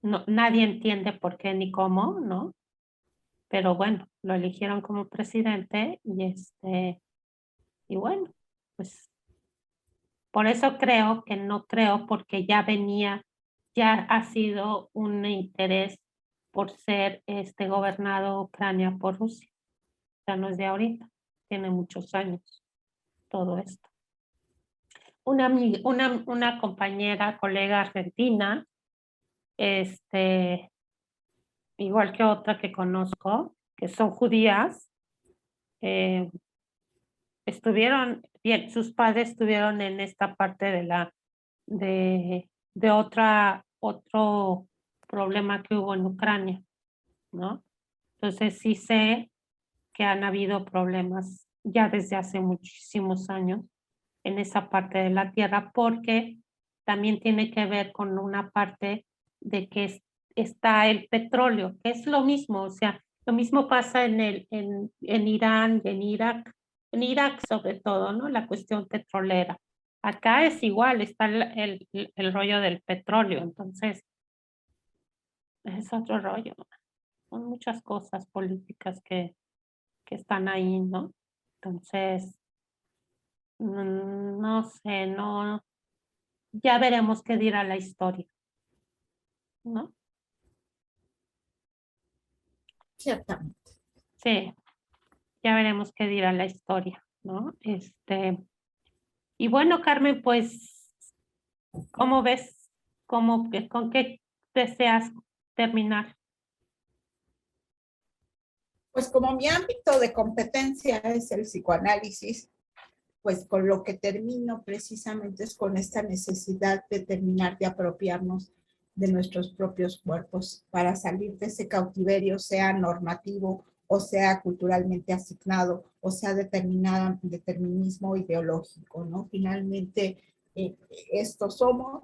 No, nadie entiende por qué ni cómo, ¿no? Pero bueno, lo eligieron como presidente y bueno, pues por eso creo que no creo, porque ya ha sido un interés por ser gobernado Ucrania por Rusia. O sea, no es de ahorita, tiene muchos años todo esto. Una compañera, colega argentina, igual que otra que conozco, que son judías, estuvieron, bien, sus padres estuvieron en esta parte de otro problema que hubo en Ucrania, ¿no? Entonces sí sé que han habido problemas ya desde hace muchísimos años en esa parte de la tierra, porque también tiene que ver con una parte de que está el petróleo, que es lo mismo, o sea, lo mismo pasa en Irán y en Irak sobre todo, ¿no? La cuestión petrolera. Acá es igual, está el rollo del petróleo, entonces es otro rollo. Son muchas cosas políticas que están ahí, ¿no? Entonces, no sé, no, ya veremos qué dirá la historia, ¿no? Ciertamente. Sí, ya veremos qué dirá la historia, ¿no? Y bueno, Carmen, pues, ¿cómo ves? ¿Con qué deseas terminar? Pues como mi ámbito de competencia es el psicoanálisis, pues con lo que termino precisamente es con esta necesidad de terminar de apropiarnos de nuestros propios cuerpos para salir de ese cautiverio, sea normativo o sea culturalmente asignado o sea determinismo ideológico, ¿no? Finalmente, esto somos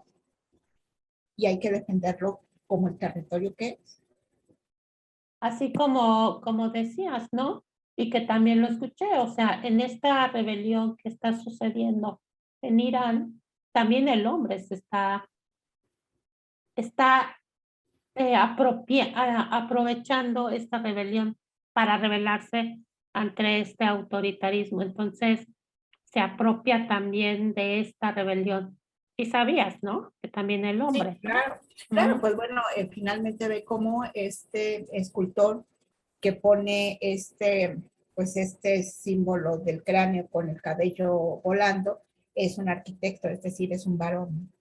y hay que defenderlo como el territorio que es. Así como decías, ¿no? Y que también lo escuché, o sea, en esta rebelión que está sucediendo en Irán, también el hombre se está aprovechando esta rebelión para rebelarse ante este autoritarismo. Entonces, se apropia también de esta rebelión. Y sabías, ¿no? Que también el Sí, hombre, ¿no? claro, claro, pues bueno, finalmente ve cómo este escultor que pone pues este símbolo del cráneo con el cabello volando, es un arquitecto, es decir, es un varón.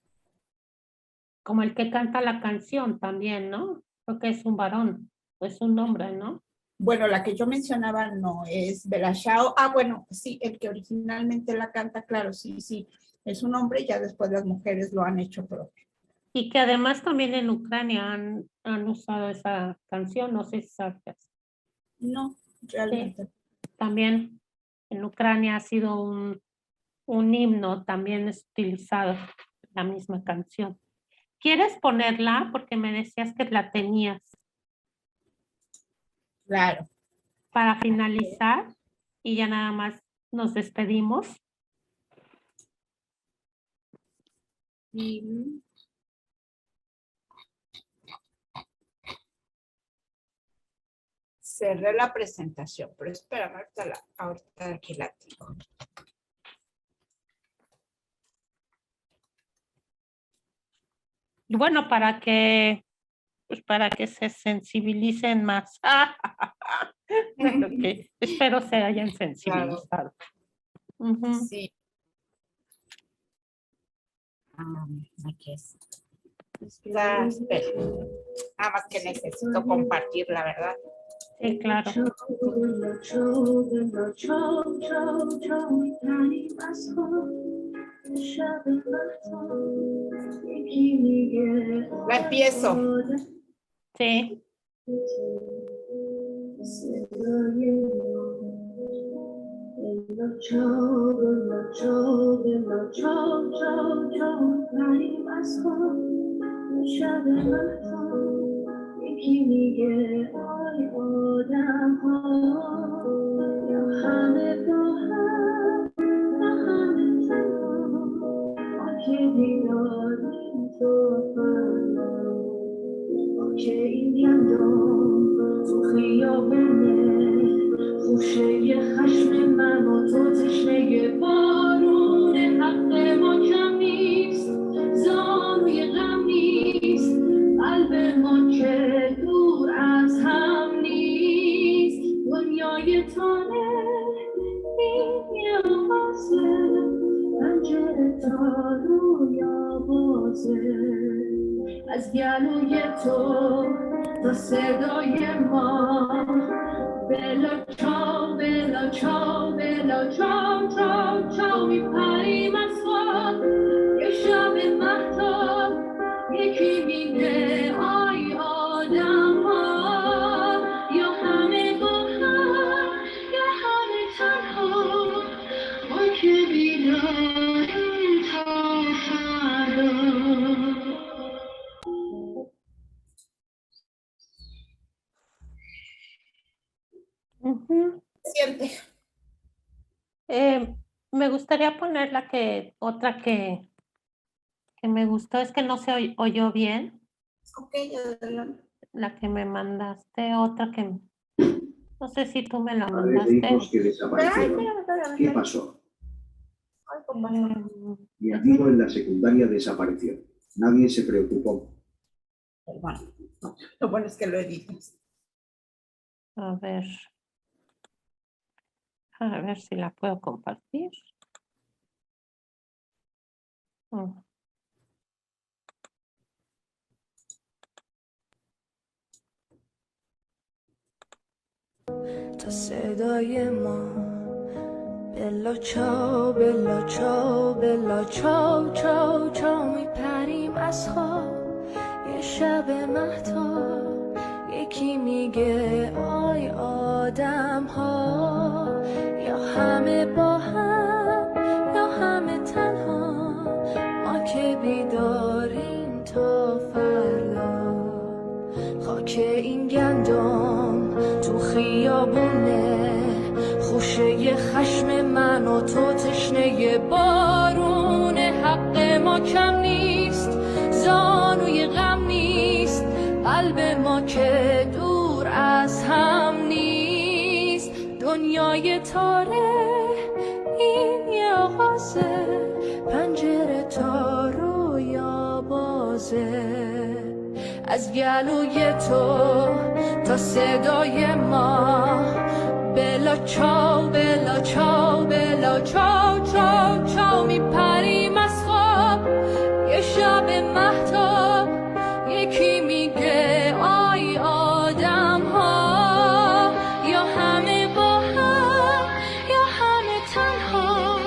Como el que canta la canción también, ¿no? Creo que es un varón, es un hombre, ¿no? Bueno, la que yo mencionaba no es Bella Ciao. Ah, bueno, sí, el que originalmente la canta, claro, sí, sí, es un hombre, ya después las mujeres lo han hecho propio. Y que además también en Ucrania han usado esa canción, no sé si sabes. No, Sí, realmente. también en Ucrania ha sido un himno, también es utilizado la misma canción. ¿Quieres ponerla? Porque me decías que la tenías Claro. para finalizar y ya nada más nos despedimos. Y cerré la presentación, pero espérame, ahorita aquí la tengo. Y bueno, para que se sensibilicen más. Okay. Espero se hayan sensibilizado. Claro. Uh-huh. Sí. Aquí es. Espera. Nada más que necesito compartir, la verdad. Sí, claro. La empiezo. Sí. یکی میگه آی آدم ها یا همه با هم یا همه تنها ما که دیداریم تو فردا ما که این گندم تو خیابونه خوشه خشم من و تو تشنه بارون حق ما کم نیست زانوی غم نیست قلب ما که دور از هم نیست دنیای تانه این یه آغازه پنجره تا رویا بازه از گلوی تو تا صدای ما بلا چاو بلا چاو بلا چاو چاو چاو میپریم از خواب یه شب مهتاب یکی میگه آی آدم ها یا همه با هم یا همه تنها ما که بیداریم تا فردا. Ujú. Siente. Me gustaría poner otra que me gustó, es que no se oyó bien, Ok, adelante. la que me mandaste, otra que, no sé si tú me la Padre de mandaste. hijos que desaparecieron. ¿Qué pasó? Mi amigo en la secundaria desapareció. Nadie se preocupó. Bueno, lo bueno es que lo editas. A ver si la puedo compartir. Mm. تا صدای ما بلا چاو بلا چاو بلا چاو چاو چاو میپریم از خواب یه شب مهتاب یکی میگه آی آدم ها یا همه با هم یا همه تنها ما که بیداریم تا فردا خاک این گندم تو خیابونه خوشه خشم من و تو تشنه بارونه حق ما کم نیست زانوی غم نیست قلب ما که دور از هم نیست دنیای تاره این یه آغازه پنجره تا رویا بازه از گلوی تو تا صدای ما بلا چاو بلا چاو بلا چاو چاو چاو میپریم از خواب یه شب مهتاب یکی میگه آی آدم ها یا همه با هم یا همه تنها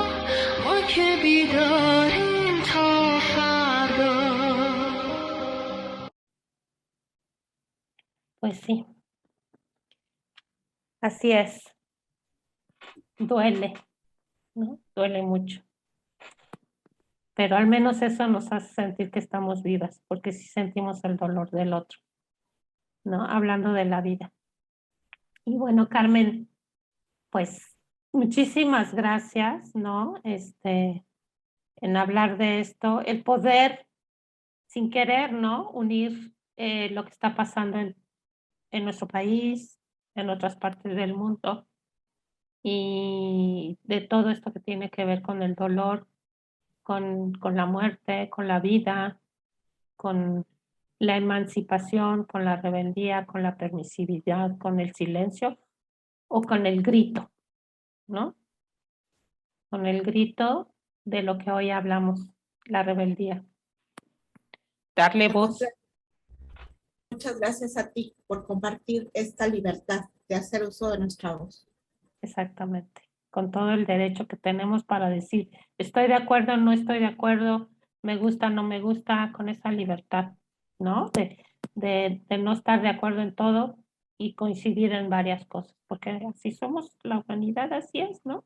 ما که بیداریم تا فردا. Pues sí, así es. Duele, ¿no? Duele mucho. Pero al menos eso nos hace sentir que estamos vivas, porque sí sentimos el dolor del otro, ¿no? Hablando de la vida. Y bueno, Carmen, pues muchísimas gracias, ¿no? En hablar de esto, el poder, sin querer, ¿no? Unir lo que está pasando en nuestro país, en otras partes del mundo, y de todo esto que tiene que ver con el dolor, con la muerte, con la vida, con la emancipación, con la rebeldía, con la permisividad, con el silencio o con el grito, ¿no? Con el grito de lo que hoy hablamos, la rebeldía. Darle voz. Muchas gracias a ti por compartir esta libertad de hacer uso de nuestra voz. Exactamente, con todo el derecho que tenemos para decir, estoy de acuerdo, no estoy de acuerdo, me gusta, no me gusta, con esa libertad, ¿no? De no estar de acuerdo en todo y coincidir en varias cosas, porque así somos, la humanidad así es, ¿no?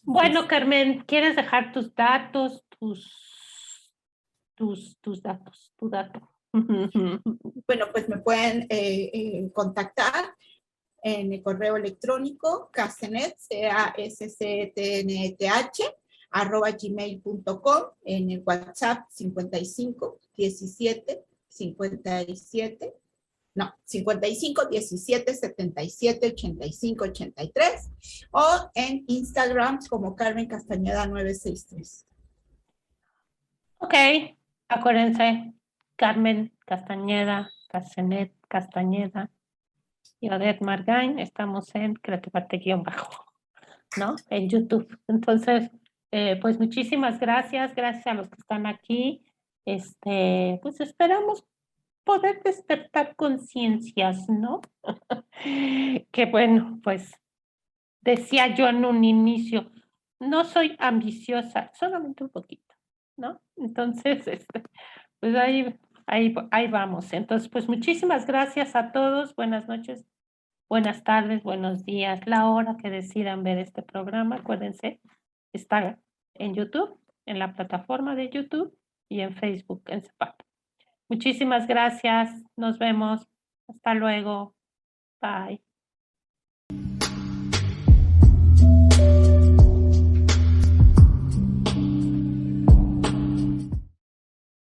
Bueno, Carmen, ¿quieres dejar tus datos, tus datos, tu dato? Bueno, pues me pueden contactar en el correo electrónico cascnet, @gmail.com, en el WhatsApp 55 17 77 85 83 o en Instagram como Carmen Castañeda 963. Ok, acuérdense, Carmen Castañeda, Cascenet Castañeda y Odette Margain, estamos en Creativarte-Bajo, ¿no? En YouTube. Entonces, pues muchísimas gracias a los que están aquí. Pues esperamos poder despertar conciencias, ¿no? Que bueno, pues decía yo en un inicio, no soy ambiciosa, solamente un poquito, ¿no? Entonces, pues ahí vamos. Entonces, pues muchísimas gracias a todos. Buenas noches, buenas tardes, buenos días, la hora que decidan ver este programa. Acuérdense, está en YouTube, en la plataforma de YouTube y en Facebook, en Zapata. Muchísimas gracias. Nos vemos. Hasta luego. Bye.